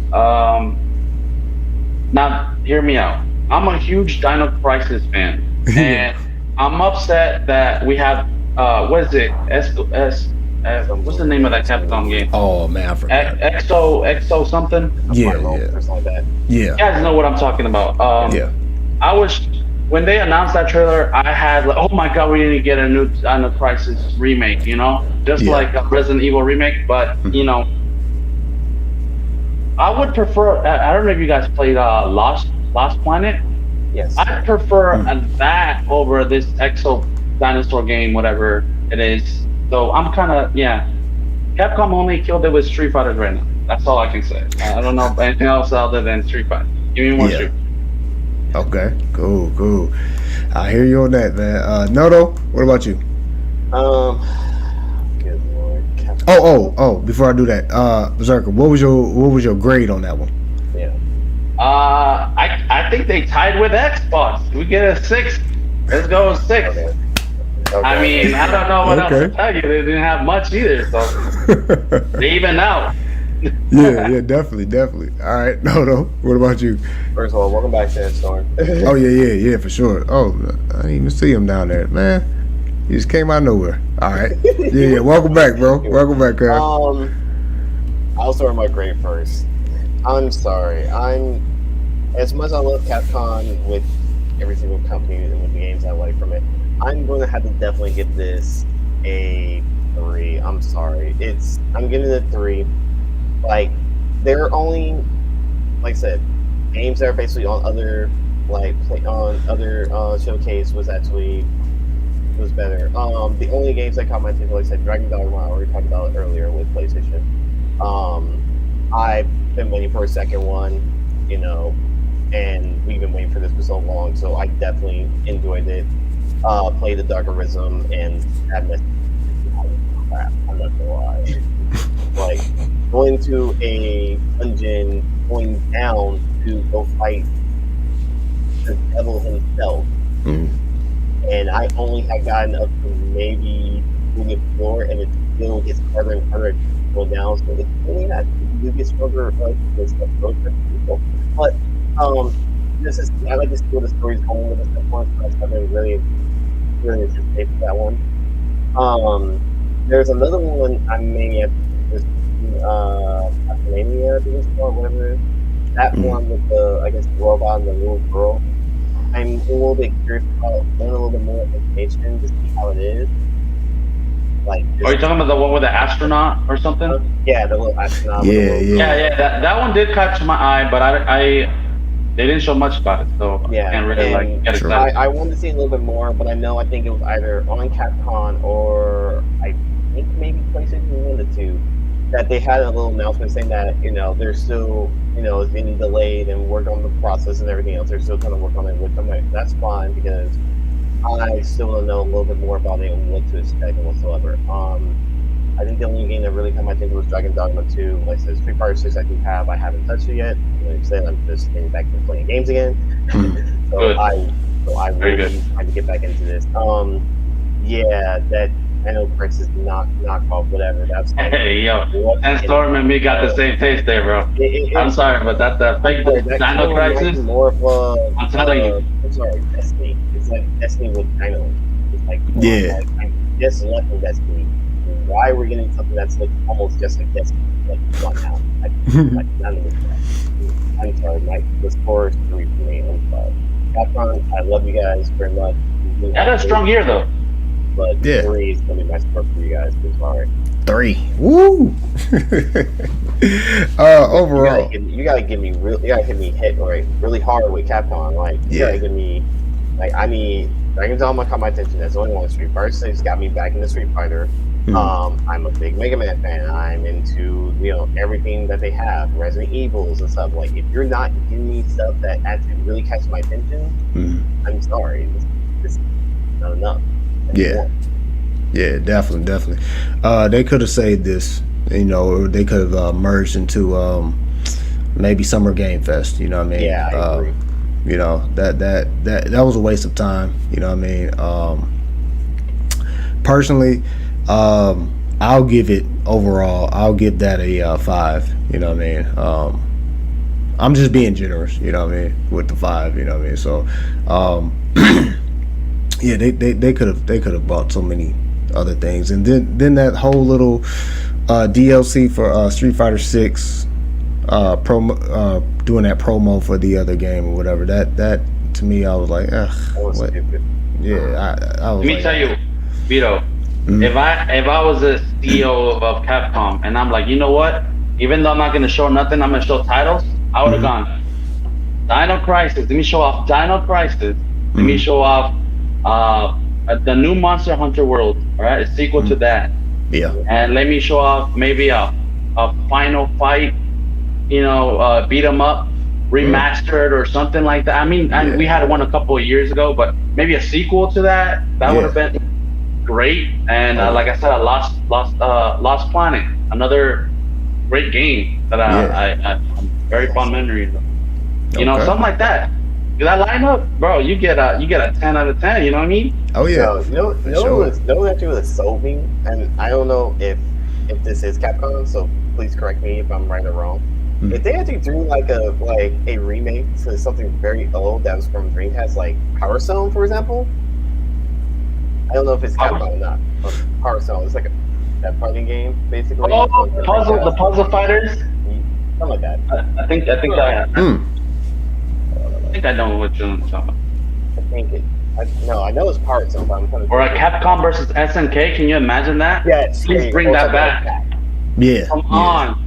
Now, hear me out. I'm a huge Dino Crisis fan, and I'm upset that we have what is it? What's the name of that Capcom game? Oh man, I forgot. Exo something. Yeah. Like that. Yeah. You guys know what I'm talking about. I was when they announced that trailer, I had like, oh my god, we need to get a new Dino Crisis remake. Just like a Resident Evil remake, but I would prefer. I don't know if you guys played Lost Planet. Yes. I prefer that over this Exo dinosaur game, whatever it is. So I'm kind of Capcom only killed it with Street Fighter right now. That's all I can say. I don't know anything else other than Street Fighter. Give me more Street. Okay. Cool. I hear you on that, man. Noto, what about you? Good lord. Oh! Before I do that, Berserker, what was your grade on that one? Yeah. I think they tied with Xbox. We get a 6. Let's go 6. Okay. I mean, I don't know what else to tell you. They didn't have much either, so they even out. yeah, definitely. All right, no. What about you? First of all, welcome back to Storm. Oh yeah, for sure. Oh, I didn't even see him down there, man. He just came out of nowhere. All right, yeah. Welcome back, bro. Welcome back, guys. I'll start my grade first. I'm sorry. As much as I love Capcom with every single company and with the games I like from it, I'm going to have to definitely give this a 3. I'm sorry. I'm giving it a 3. Like, there are only, like I said, games that are basically on other, showcase was better. The only games that caught my attention, like I said, Dragon Dogma, I already talked about it earlier with PlayStation. I've been waiting for a second one, and we've been waiting for this for so long, so I definitely enjoyed it. Played the Darker Rhythm, and that messed crap. I'm not gonna lie. Like, going to a dungeon, going down to go fight the devil himself. And I only had gotten up to maybe the floor, and it still gets harder and harder to go down. So it's really not you get stronger this approach for people. But I like to see where the story's going with this one. So I've been really anticipated for that one. There's another one I may have this Castlevania, I think it's called, whatever it is. That one with the robot and the little girl. I'm a little bit curious about learning a little bit more information to see how it is. Like, are you talking about the one with the astronaut or something? Yeah, the little astronaut. Yeah. That one did catch my eye, but they didn't show much about it, so I can't really get excited. I wanted to see a little bit more, but I think it was either on Capcom or I think maybe PlayStation, one of the two, that they had a little announcement saying that they're still it's being delayed and work on the process and everything else. They're still trying to work on it with them. That's fine because I still want to know a little bit more about it and what to expect and whatsoever. I think the only game that really caught my attention was Dragon Dogma 2. Like I said, Street Fighter 6 I do have. I haven't touched it yet. Like I said, I'm just getting back to playing games again. so Good. I will be trying to get back into this. Yeah, that Dino Crisis knockoff, whatever. That's like, Hey, yo, and Storm and me got the same taste there, bro. I'm sorry, but that fake Dino Crisis. More of I'm telling you. I'm sorry, Destiny. It's like Destiny with Dino. It's like Yeah. I'm just left in Destiny. Why we're getting something that's like almost just like Destiny? Like, come on now. Like none of it. I'm sorry, Mike. The score is 3 for me. I'm sorry. Capcom, I love you guys very much. Had a strong year though. But Yeah. 3 is gonna be my score for you guys. I'm sorry. 3. Woo! Overall, You gotta give me hit right really hard with Capcom. Like you gotta give me like I mean Dragon Dogma caught my attention. That's the only one. Street Fighter 6 got me back into Street Fighter. I'm a big Mega Man fan. I'm into everything that they have, Resident Evils and stuff. Like if you're not giving me stuff that actually really catches my attention, I'm sorry, this is not enough. Yeah, definitely. They could have saved this, or they could have merged into maybe Summer Game Fest. You know what I mean? Yeah, I agree. That was a waste of time. You know what I mean? Personally, I'll give it overall. I'll give that a 5. You know what I mean? I'm just being generous. You know what I mean? With the 5. You know what I mean? So, yeah, they could have bought so many other things, and then that whole little DLC for Street Fighter 6 promo, doing that promo for the other game or whatever. That to me, I was like, ugh. What? Yeah, I was. Let me tell you, Vito. If I was a CEO of Capcom and I'm like, you know what? Even though I'm not gonna show nothing, I'm gonna show titles. I would have gone Dino Crisis. Let me show off Dino Crisis. Let me show off the new Monster Hunter World. All right, a sequel to that. Yeah. And let me show off maybe a final fight. Beat 'em up, remastered or something like that. I mean, we had one a couple of years ago, but maybe a sequel to that would have been great. And like I said, Lost Planet, another great game that I'm very fond memories of. Something like that. That lineup, bro, you get a 10 out of 10. You know what I mean? Oh yeah. Actually was solving, and I don't know if this is Capcom, so please correct me if I'm right or wrong. If they actually threw like a remake to something very old that was from Dreamcast, like Power Stone, for example. I don't know if it's Capcom or not. Power Stone, it's like that fighting game, basically. Oh, the puzzle fighters. Something like that. I think I know what you're talking about. I know it's Power Stone, but I'm kind of. Or a Capcom versus SNK. Can you imagine that? Yes. Please bring that back. Yeah. Come on.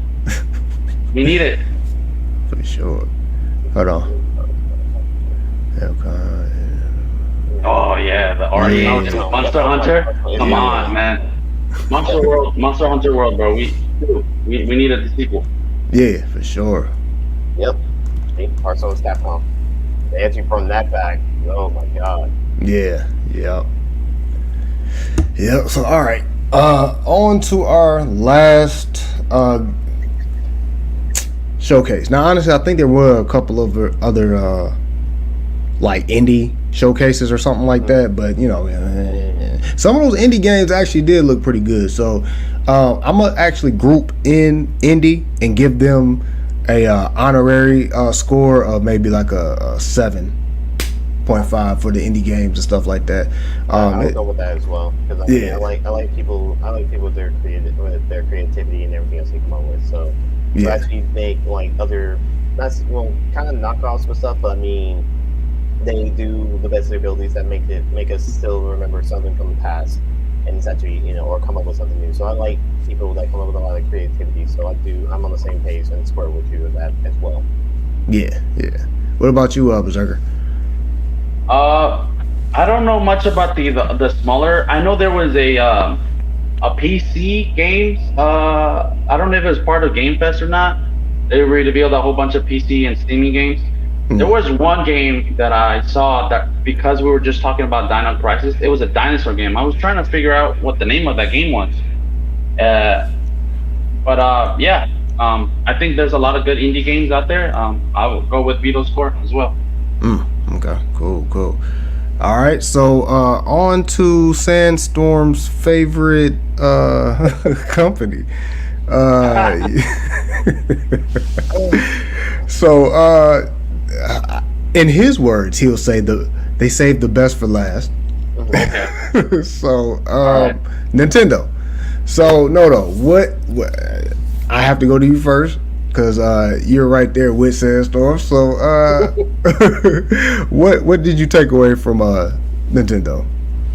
We need it. For sure. Hold on. Okay. Oh yeah, the original Monster Hunter. Come on, man. Monster Hunter World, bro. We needed the sequel. Yeah, for sure. Yep. Power Stone's Capcom. They actually brought that back. Oh my god. Yeah. Yep. So all right. On to our last showcase. Now, honestly, I think there were a couple of other like indie showcases or something like that, but some of those indie games actually did look pretty good. So I'm gonna actually group in indie and give them a honorary score of maybe like a 7.5 for the indie games and stuff like that. I would go with that as well, because I like people with their creativity and everything else they come up with. So to actually make like other kind of knockoffs with stuff, but I mean they do the best of their abilities that make us still remember something from the past, and it's actually or come up with something new. So I like people that come up with a lot of creativity. So I'm on the same page and square with you with that as well. Yeah. What about you, Berserker? I don't know much about the smaller. I know there was a PC games. I don't know if it was part of Game Fest or not. They revealed a whole bunch of PC and Steaming games. There was one game that I saw that, because we were just talking about Dino Crisis, it was a dinosaur game. I was trying to figure out what the name of that game was. Yeah, I think there's a lot of good indie games out there. I will go with Vito's score as well. Okay, cool. All right, so on to Sandstorm's favorite company. Uh, so, in his words, he'll say they saved the best for last. Okay. So, All right. Nintendo. So, no, what? I have to go to you first because you're right there with Sandstorm. So, what did you take away from Nintendo?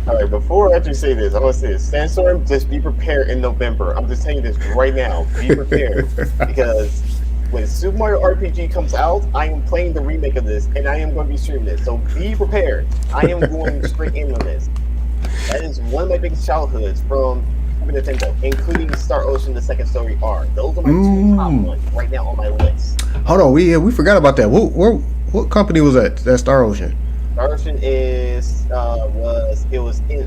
All right, before I actually say this, I want to say this. Sandstorm, just be prepared in November. I'm just telling you this right now. Be prepared. Because when Super Mario RPG comes out, I am playing the remake of this, and I am going to be streaming this. So be prepared. I am going straight in on this. That is one of my biggest childhoods from Super Nintendo, including Star Ocean, the second story R. Those are my two top ones right now on my list. Hold on, we forgot about that. What company was that? That Star Ocean. Star Ocean was in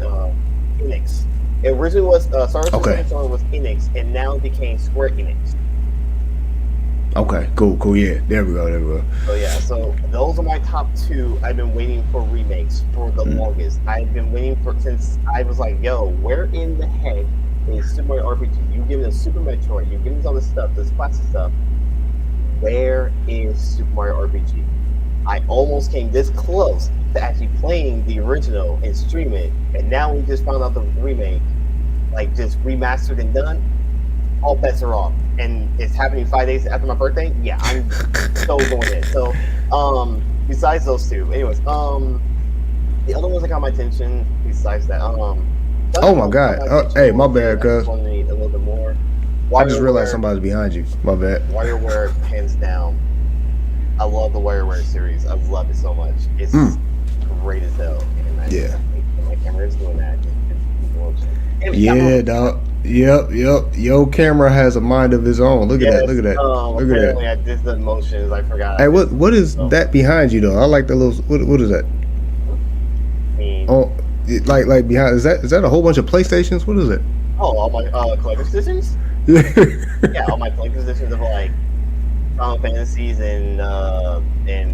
Enix. It originally was Star Ocean Okay. second story was Enix, and now it became Square Enix. Okay, cool. Yeah, there we go. So yeah, so those are my top two. I've been waiting for remakes for the longest. I've been waiting for since I was like, yo, where in the heck is Super Mario RPG? You give me a Super Metroid, you give me all this stuff, this classic stuff. Where is Super Mario RPG? I almost came this close to actually playing the original and stream it, and now we just found out the remake, like just remastered and done. All bets are off, and it's happening 5 days after my birthday. Yeah, I'm so going in. So, besides those two, anyways, the other ones that got my attention. Besides that, Oh my God! Hey, my bad, cuz. A little bit more. I just realized somebody's behind you. My bad. WarioWare, hands down. I love the WarioWare series. I love it so much. It's great as hell. And Yeah. My camera is doing that. Yeah, dog. Yep. Your camera has a mind of its own. Look at that. Look at that. I did the motions. I forgot. Hey, what is that behind you though? I like the little. What is that? I mean, Oh, like behind. Is that a whole bunch of PlayStations? What is it? all my collector's editions. Yeah. Yeah, all my collector's editions of like Final Fantasies and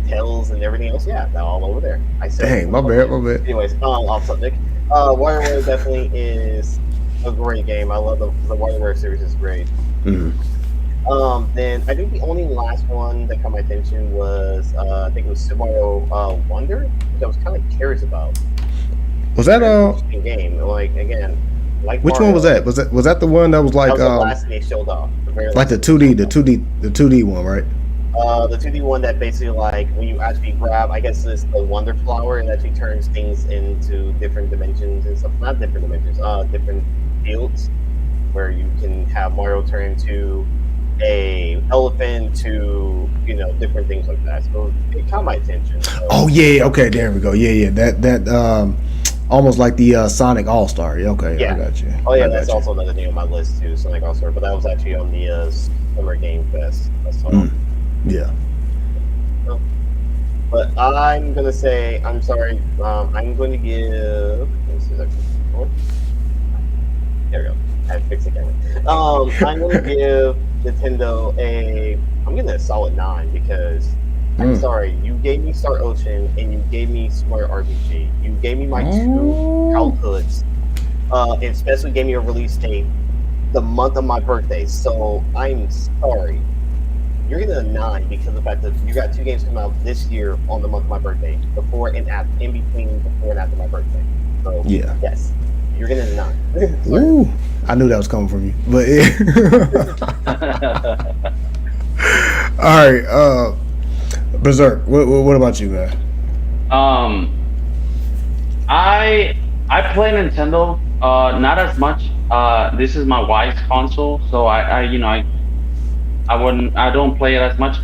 Tales and everything else. Yeah, they're all over there. I said. Dang, my bad. Anyways, off subject. WarioWare definitely is a great game. I love the WarioWare series is great. Then I think the only last one that caught my attention was I think it was Super Mario Wonder, which I was kind of curious about. Was that Interesting game? Like again, like which Mario, one was that? Was that the one that was like that was the last they showed off. like the 2D one, right? The 2D one that basically like when you actually grab, I guess it's the Wonder Flower, and actually turns things into different dimensions and stuff. Not different dimensions, different fields where you can have Mario turn into a elephant to different things like that. So it caught my attention. So, Oh yeah, okay, there we go. Yeah. That almost like the Sonic All Star. Yeah, okay, Yeah. I got you. oh yeah, I got that's you. also another thing on my list too, Sonic All Star. But that was actually on the Summer Game Fest. So, Yeah. But I'm gonna say, I'm sorry. I'm going to give. Let me see if I can- There we go. I had to fix the camera. I'm going to give Nintendo I'm giving it a solid 9 because I'm sorry, you gave me Star Ocean and you gave me Super Mario RPG. You gave me my two childhoods, and especially gave me a release date the month of my birthday. So I'm sorry. You're getting a 9 because of the fact that you got two games coming out this year on the month of my birthday, before and after, in between before and after my birthday. So Yeah. yes, you're getting a 9. Sorry. Ooh, I knew that was coming from you, but all right. Berserk. What about you, man? I play Nintendo, not as much. This is my wife's console, so I don't play it as much.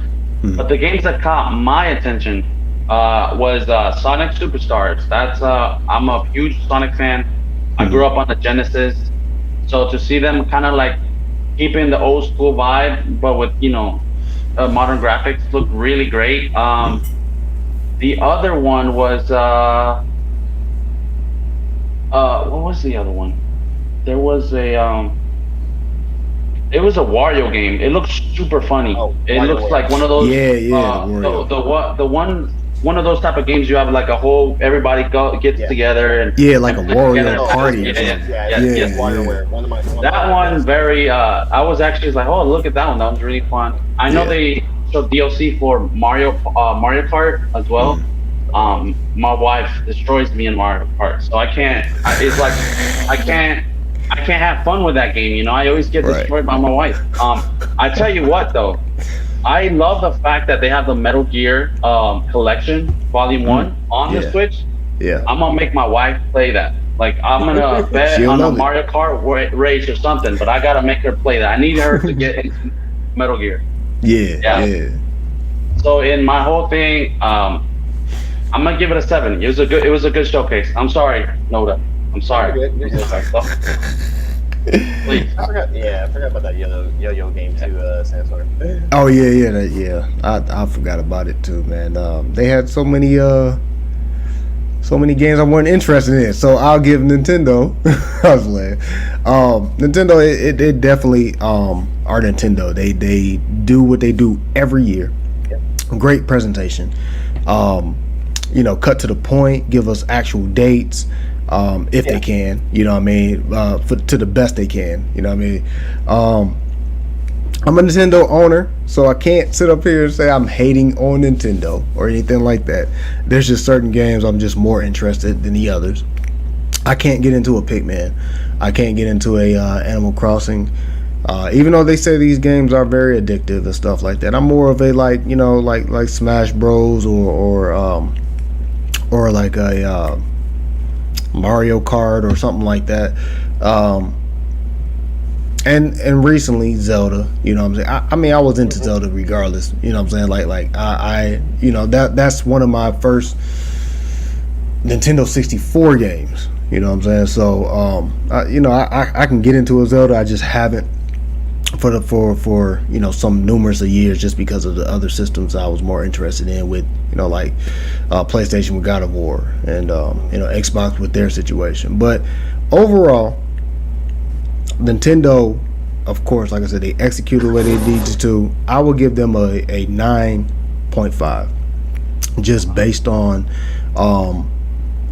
But the games that caught my attention was Sonic Superstars. I'm a huge Sonic fan. I grew up on the Genesis, so to see them kind of like keeping the old school vibe, but with modern graphics, looked really great. The other one was what was the other one? There was a It was a Wario game. It looks super funny. Oh, It looks WarioWare. like one of those. Yeah, the Wario. One of those type of games you have like a whole everybody gets Yeah. together and Yeah, like a play Wario together. Party or Yeah, something. Yeah, yeah, it's yes. WarioWare. One of my That one very. I was actually like, oh, look at that one. That was really fun. I know Yeah. they showed DLC for Mario Kart as well. My wife destroys me in Mario Kart, so I can't. It's like I can't have fun with that game. You know, I always get Right. destroyed by my wife. I tell you what, though, I love the fact that they have the Metal Gear Collection Volume 1 on the Yeah. Switch. Yeah. I'm gonna make my wife play that. Like I'm gonna bet She'll on a love it. Mario Kart race or something, but I gotta make her play that. I need her to get into Metal Gear. Yeah. So in my whole thing, I'm gonna give it a 7. It was a good showcase. I'm sorry, Noda. I'm sorry. You're good. Please. I forgot about that yo-yo game too, Sansor. Oh yeah. I forgot about it too, man. They had so many games I wasn't interested in. So I'll give Nintendo. I was like, Nintendo. It definitely are Nintendo. They do what they do every year. Great presentation. Cut to the point. Give us actual dates. If they can, you know what I mean, to the best they can, you know what I mean. I'm a Nintendo owner, so I can't sit up here and say I'm hating on Nintendo or anything like that. There's just certain games I'm just more interested than the others. I can't get into a Pikmin. I can't get into a Animal Crossing. Even though they say these games are very addictive and stuff like that, I'm more of a like Smash Bros or like a Mario Kart or something like that. And recently Zelda, you know what I'm saying? I mean I was into Zelda regardless, you know what I'm saying? Like I that's one of my first Nintendo 64 games, you know what I'm saying? So I can get into a Zelda. I just haven't for some numerous of years, just because of the other systems I was more interested in with, like PlayStation with God of War and Xbox with their situation. But overall, Nintendo, of course, like I said, they executed what they needed to. I will give them a 9.5, just based on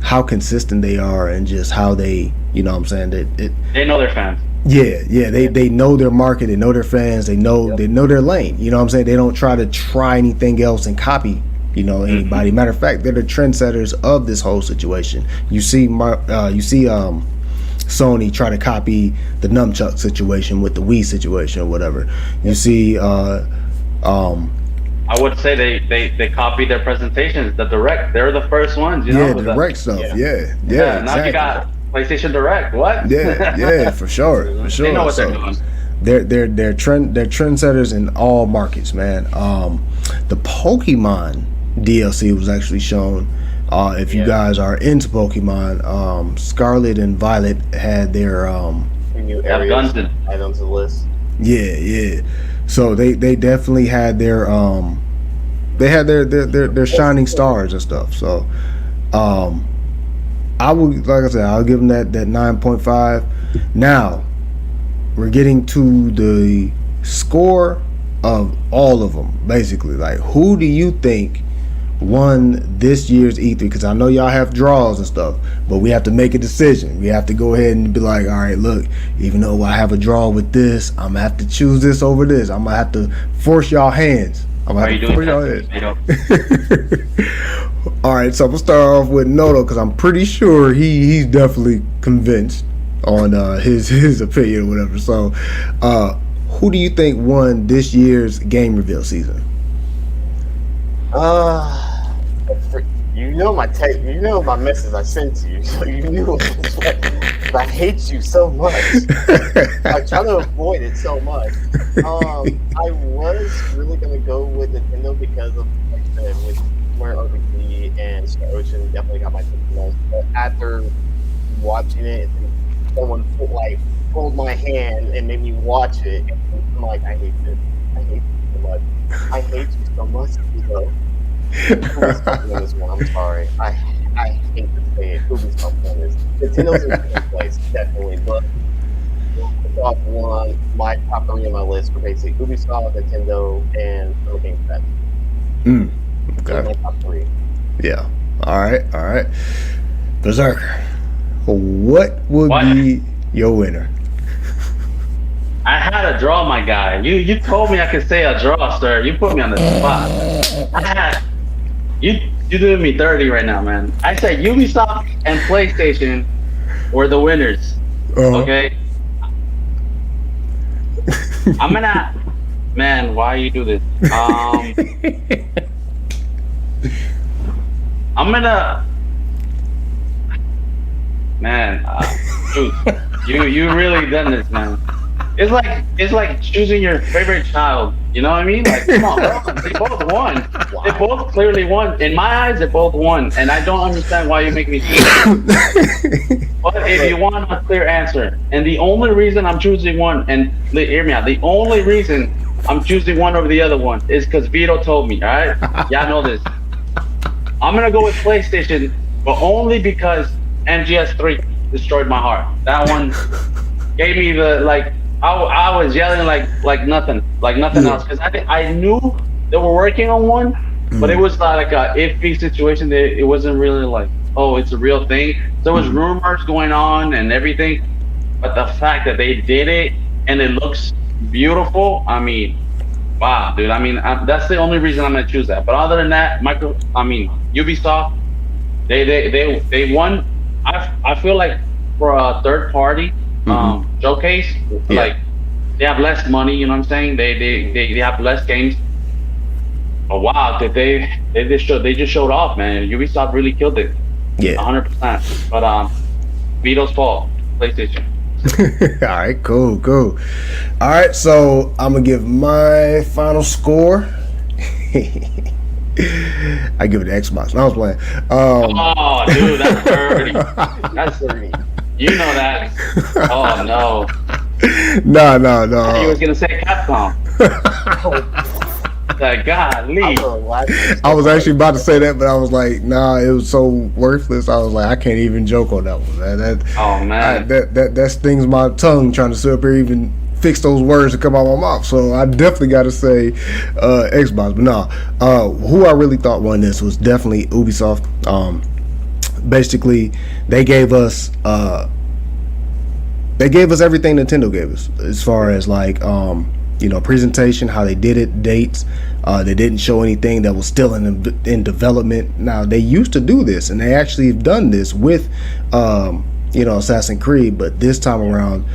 how consistent they are and just how they, you know what I'm saying, They know their fans. Yeah, they know their market, they know their fans, they know their lane. You know what I'm saying? They don't try anything else and copy, anybody. Matter of fact, they're the trendsetters of this whole situation. You see Sony try to copy the nunchuck situation with the Wii situation or whatever. You see I would say they copied their presentations, the Direct. They're the first ones, the Direct stuff. Yeah, now exactly. you got PlayStation Direct. What? Yeah, for sure. They know what they're doing. They're trendsetters in all markets, man. The Pokemon DLC was actually shown. If you guys are into Pokemon, Scarlet and Violet had their new areas add onto the list. Yeah. So they definitely had their their shining stars and stuff. So I would, like I said, I'll give them that 9.5. Now we're getting to the score of all of them, basically. Like, who do you think won this year's E3? Because I know y'all have draws and stuff, but we have to make a decision. We have to go ahead and be like, all right, look, even though I have a draw with this, I'm gonna have to choose this over this. I'm gonna have to force y'all hands. I'm gonna have to force y'all hands. All right, so I'm gonna start off with Noto, because I'm pretty sure he's definitely convinced on his opinion or whatever. So who do you think won this year's game reveal season? My message I sent to you, so you knew it was what, I hate you so much. I try to avoid it so much. I was really gonna go with Nintendo because of, like I said, with Mario RPG and Star Ocean definitely got my attention most. But after watching it, someone pulled my hand and made me watch it, and I'm like, I hate this. I hate you so much. I hate you so much, Vito. This one, I'm sorry. I hate to say it. Ubisoft won this. Nintendo's in second place, definitely, but Ubisoft one. My top three on my list were basically Ubisoft, Nintendo, and Little Game Fest. Those are Okay. my top three. Yeah. All right. Berserker. What would be your winner? I had a draw, my guy. You told me I could say a draw, sir. You put me on the spot. You doing me dirty right now, man. I said Ubisoft and PlayStation were the winners. Okay. I'm gonna, man. Why you do this? I'm gonna, man. Dude, you really done this, man. It's like choosing your favorite child. You know what I mean? Like, come on, bro. They both won. Wow. They both clearly won. In my eyes, they both won, and I don't understand why you make me do it. But if you want a clear answer, and the only reason I'm choosing one, and hear me out, the only reason I'm choosing one over the other one is because Vito told me. All right, y'all know this. I'm gonna go with PlayStation, but only because MGS3 destroyed my heart. That one gave me the like. I was yelling like nothing else, because I knew they were working on one, but it was like a iffy situation. It wasn't really like, oh, it's a real thing. There was rumors going on and everything, but the fact that they did it and it looks beautiful, I mean, wow, dude. I mean, that's the only reason I'm gonna choose that. But other than that, Ubisoft, they won. I feel like for a third party showcase, like they have less money, you know what I'm saying? They have less games. Oh wow, they just showed off, man. Ubisoft really killed it. Yeah, 100%. But Vito's fault, PlayStation. All right, cool. All right, so I'm gonna give my final score. I give it to Xbox. No, I was playing. Oh, dude, that's dirty. That's dirty. You know that. Oh no. No. He was gonna say Capcom. Golly. I was actually about to say that, but I was like, nah, it was so worthless. I was like, I can't even joke on that one, man. Oh man. That stings my tongue trying to sit up here even fix those words to come out of my mouth. So I definitely got to say Xbox. But no, who I really thought won this was definitely Ubisoft. Basically, they gave us everything Nintendo gave us, as far as like presentation, how they did it, dates. They didn't show anything that was still in development. Now they used to do this, and they actually have done this with Assassin's Creed, but this time around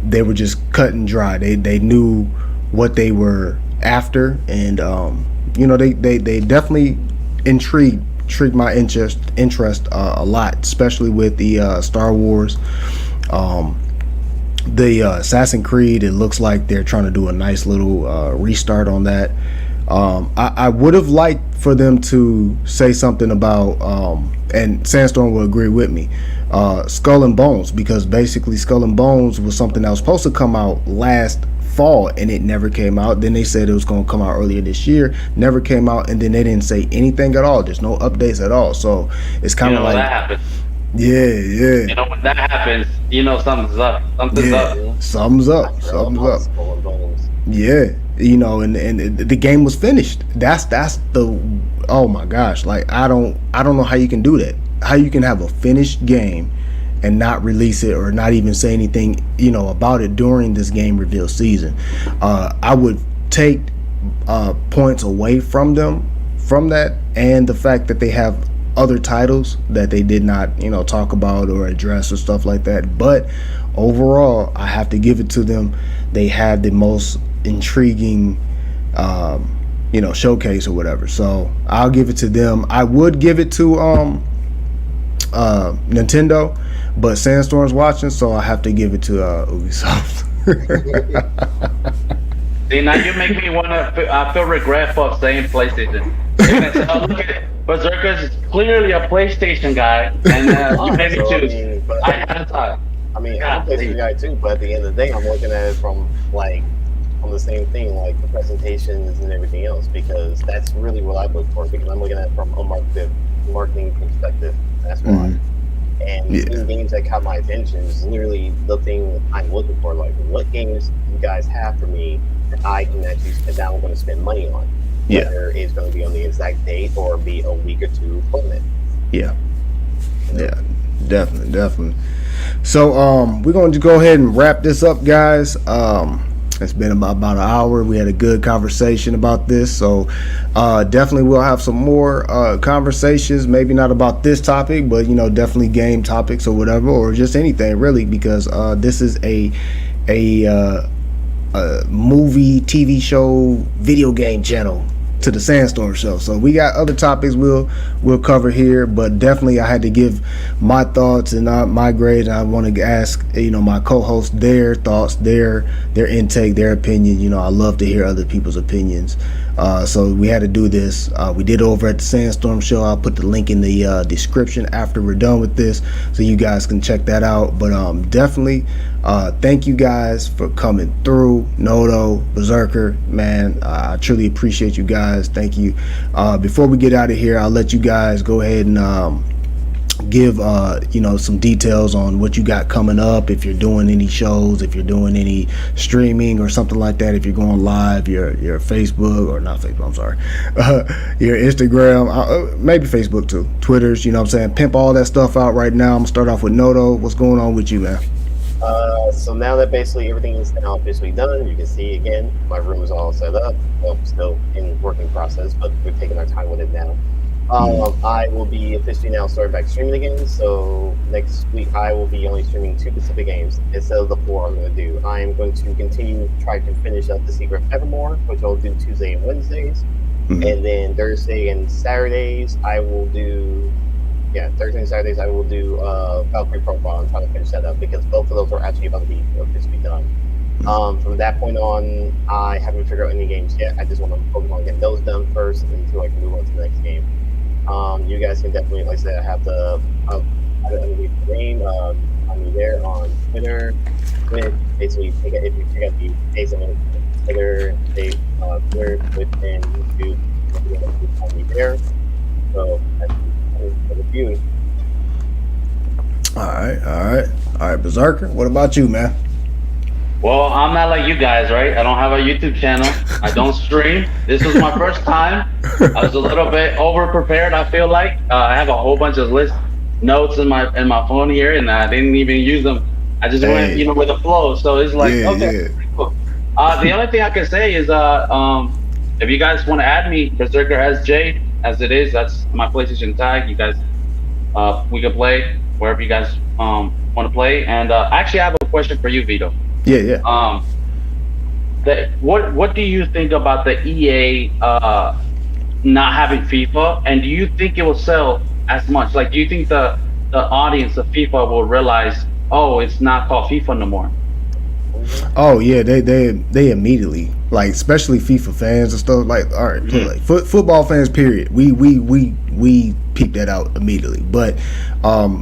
they were just cut and dry. They knew what they were after, and they definitely intrigued my interest a lot, especially with the Star Wars. The Assassin's Creed, it looks like they're trying to do a nice little restart on that. I would have liked for them to say something about, and Sandstorm will agree with me, Skull and Bones, because basically Skull and Bones was something that was supposed to come out last fall and it never came out. Then they said it was going to come out earlier this year, never came out, and then they didn't say anything at all. There's no updates at all, so it's kind of like that happens. Yeah. You know, when that happens, something's up. Something's up. Yeah, and the game was finished. That's the, oh my gosh, like I don't know how you can do that. How you can have a finished game and not release it or not even say anything, about it during this game reveal season. I would take points away from them from that, and the fact that they have other titles that they did not talk about or address or stuff like that. But overall, I have to give it to them. They had the most intriguing showcase or whatever, so I'll give it to them. I would give it to Nintendo, but Sandstorm's watching, so I have to give it to Ubisoft. See, now you make me want to. I feel regretful of saying PlayStation. Look at it. Berserker's clearly a PlayStation guy, and you made me choose. I had time. I'm a PlayStation guy too, but at the end of the day, I'm looking at it from the same thing, like the presentations and everything else, because that's really what I look for. Because I'm looking at it from a marketing perspective. That's why. And seeing games that caught my attention is literally the thing I'm looking for. Like, what games you guys have for me that I can actually spend down, I'm going to spend money on? Whether it's going to be on the exact date or be a week or two from it. Yeah. Yeah, definitely. So we're going to go ahead and wrap this up, guys. It's been about an hour. We had a good conversation about this, so definitely we'll have some more conversations. Maybe not about this topic, but definitely game topics or whatever, or just anything really, because this is a movie, TV show, video game channel to the Sandstorm Show. So we got other topics we'll cover here, but definitely I had to give my thoughts and my grade. And I want to ask my co-hosts their thoughts, their intake, their opinion. I love to hear other people's opinions. So we had to do this. We did it over at the Sandstorm Show. I'll put the link in the description after we're done with this, so you guys can check that out. But definitely thank you guys for coming through. Noto, Berserker, man, I truly appreciate you guys. Thank you. Before we get out of here, I'll let you guys go ahead and give some details on what you got coming up, if you're doing any shows, if you're doing any streaming or something like that, if you're going live, your Facebook, or not Facebook, I'm sorry, your Instagram, maybe Facebook too, Twitters, pimp all that stuff out right now. I'm gonna start off with Noto. What's going on with you, man? So now that basically everything is now officially done, you can see again, my room is all set up. Well, still in working process, but we're taking our time with it now. I will be officially now starting back streaming again. So next week I will be only streaming 2 Pacific games instead of the 4 I'm going to do. I am going to continue try to finish up The Secret of Evermore, which I'll do Tuesday and Wednesdays, and then Thursday and Saturdays I will do. Yeah, Thursday and Saturdays I will do Valkyrie Profile and try to finish that up, because both of those are actually about to be officially done. From that point on, I haven't figured out any games yet. I just want to focus on getting those done first until I can move on to the next game. You guys can definitely, like I said, I have the name on me there on Twitter. Basically, if you check out the days on Twitter, Twitter, and YouTube, you can find me there. So that's for the view. All right, Berserker. What about you, man? Well, I'm not like you guys, right? I don't have a YouTube channel. I don't stream. This was my first time. I was a little bit over prepared, I feel like. I have a whole bunch of notes in my phone here, and I didn't even use them. I just went, with the flow. So it's like, okay, cool. The only thing I can say is, if you guys want to add me, Berserker SJ, as it is, that's my PlayStation tag. You guys, we can play wherever you guys want to play. And actually, I have a question for you, Vito. Yeah. What do you think about the EA not having FIFA, and do you think it will sell as much? Like, do you think the audience of FIFA will realize, oh, it's not called FIFA no more? Oh yeah, they immediately, like, especially FIFA fans and stuff. Like, all right, like football fans, period. We peeped that out immediately. But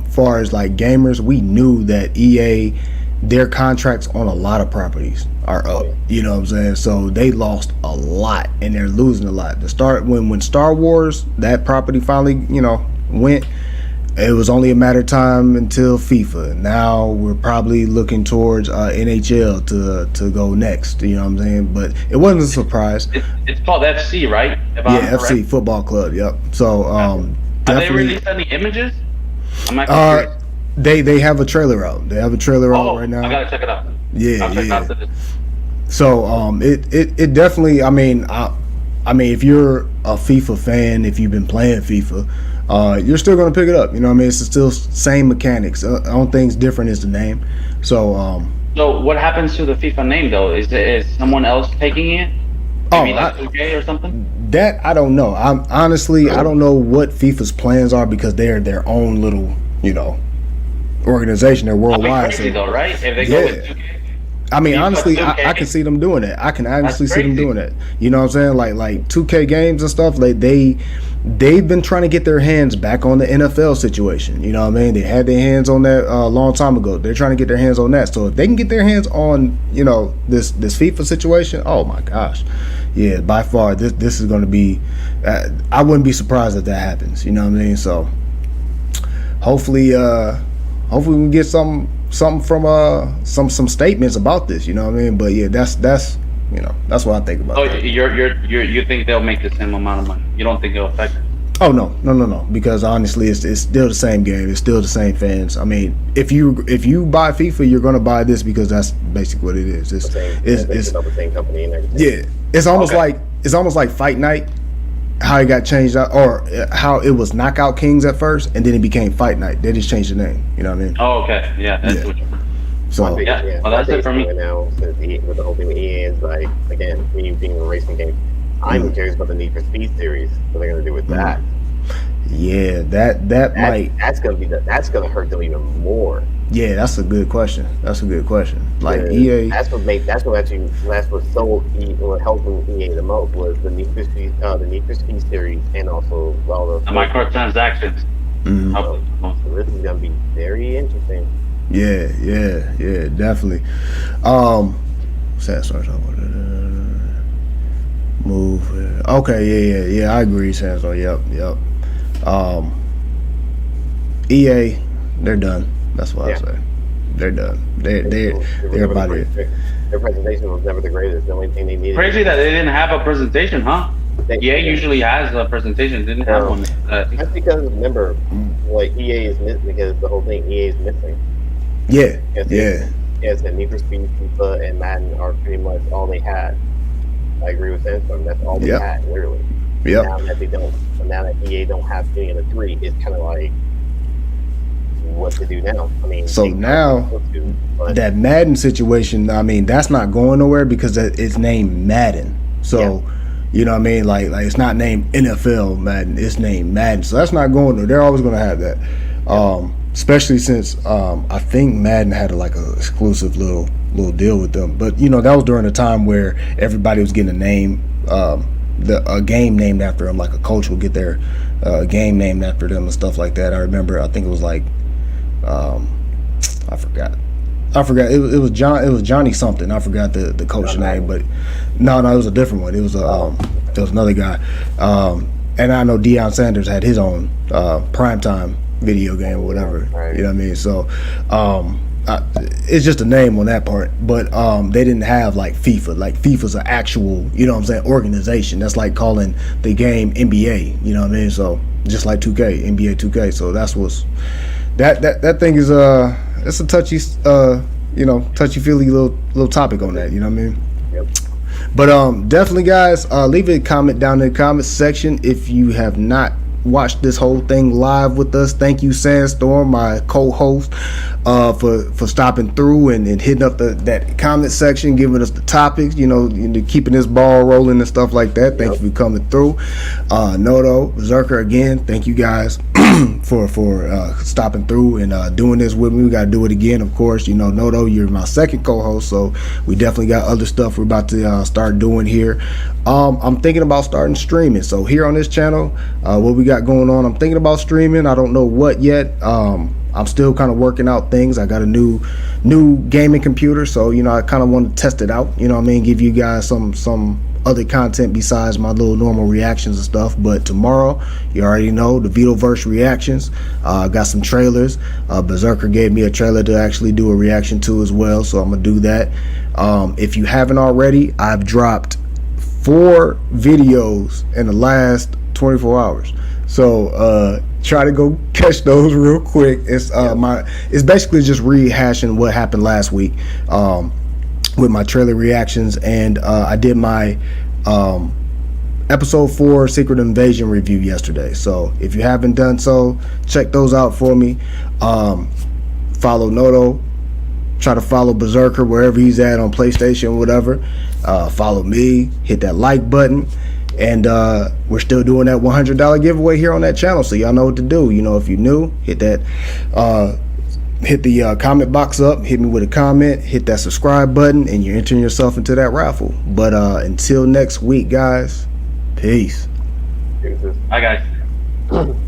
far as like gamers, we knew that EA, their contracts on a lot of properties are up. You know what I'm saying? So they lost a lot, and they're losing a lot. When Star Wars, that property finally went, it was only a matter of time until FIFA. Now we're probably looking towards NHL to go next. You know what I'm saying? But it wasn't a surprise. It's called FC, right? FC Football Club. Yep. So have they released any images? I'm not curious. They have a trailer out. They have a trailer out right now. I gotta check it out. Yeah. So it definitely. I mean, if you're a FIFA fan, if you've been playing FIFA, you're still gonna pick it up. You know what I mean? It's still same mechanics. Only thing's different is the name. So So what happens to the FIFA name though? Is someone else taking it? Maybe like 2K or something? That I don't know. I don't know what FIFA's plans are, because they're their own little organization. They're worldwide. Crazy though, right? If they go with 2K. I mean, honestly, I can see them doing it. I can honestly see them doing it. You know what I'm saying? Like 2K games and stuff. Like they've been trying to get their hands back on the NFL situation. You know what I mean? They had their hands on that a long time ago. They're trying to get their hands on that. So if they can get their hands on this FIFA situation, oh my gosh, yeah, by far this is going to be. I wouldn't be surprised if that happens. You know what I mean? So hopefully hopefully we can get something from some statements about this. You know what I mean? But yeah, that's that's what I think about. Oh, that. you think they'll make the same amount of money? You don't think it'll affect it? Oh no. Because honestly, it's still the same game. It's still the same fans. I mean, if you buy FIFA, you're gonna buy this because that's basically what it is. It's the same company and everything. yeah. It's almost like Fight Night. How it got changed out, or how it was Knockout Kings at first, and then it became Fight Night. They just changed the name. You know what I mean? Oh, okay. Yeah, that's what So yeah. Well, that's it for me. Now, with the whole thing with EA is like, again, me being a racing game, I'm curious about the Need for Speed series. What they're gonna do with that? Yeah, that's gonna hurt them even more. Yeah, that's a good question. Like EA, that's what sold what helped EA the most was the Need for Speed series, and also the microtransactions. Mm-hmm. So this is gonna be very interesting. Yeah, definitely. Move. Okay, yeah. I agree, Sanso. Yep. EA, they're done. That's what I say. They're done. They're about it. Their presentation was never the greatest. The only thing they needed. Crazy that they didn't have a presentation, huh? EA usually has a presentation. Didn't have one. That's because remember, like EA is missing because the whole thing EA is missing. Yeah. Yes, and Need for Speed, FIFA, and Madden are pretty much all they had. I agree with Sandstorm. That's all they had, literally. Yep. Now that EA don't have any of the three, it's kind of like what to do now. I mean, so now that Madden situation, I mean, that's not going nowhere because it's named Madden. So you know what I mean? Like it's not named NFL Madden. It's named Madden. So that's not going nowhere. They're always going to have that. Especially since I think Madden had like a exclusive little deal with them. But you know, that was during a time where everybody was getting a name, a game named after them. Like a coach would get their game named after them and stuff like that. I remember. I think it was like I forgot. It was Johnny something. I forgot the coach name, but no, it was a different one. It was there was another guy, and I know Deion Sanders had his own primetime video game or whatever. Right. You know what I mean? So it's just a name on that part, but they didn't have like FIFA. Like FIFA's an actual, you know what I'm saying, organization. That's like calling the game NBA. You know what I mean? So just like 2K, NBA 2K. So that's what's that thing is it's a touchy touchy-feely little topic on that, you know what I mean? Yep. But definitely guys, leave a comment down in the comment section if you have not watched this whole thing live with us. Thank you, Sandstorm, my co-host, for stopping through and hitting up that comment section, giving us the topics, keeping this ball rolling and stuff like that. Thank you for coming through. Noto, Berserker, again, thank you guys for stopping through and doing this with me. We got to do it again, of course. Noto, you're my second co-host, so we definitely got other stuff we're about to start doing here. I'm thinking about starting streaming. So here on this channel, what we got going on, I'm thinking about streaming. I don't know what yet. I'm still kind of working out things. I got a new gaming computer, so I kind of want to test it out. You know what I mean? Give you guys some other content besides my little normal reactions and stuff. But tomorrow, you already know, the Vitoverse reactions. Got some trailers. Berserker gave me a trailer to actually do a reaction to as well, so I'm gonna do that. If you haven't already, I've dropped 4 videos in the last 24 hours. So try to go catch those real quick. It's basically just rehashing what happened last week with my trailer reactions, and I did my episode 4 Secret Invasion review yesterday. So if you haven't done so, check those out for me. Follow Noto. Try to follow Berserker wherever he's at on PlayStation, whatever. Follow me. Hit that like button. And we're still doing that $100 giveaway here on that channel, so y'all know what to do. If you're new, hit that, hit the comment box up, hit me with a comment, hit that subscribe button, and you're entering yourself into that raffle. But until next week, guys, peace. Bye, guys.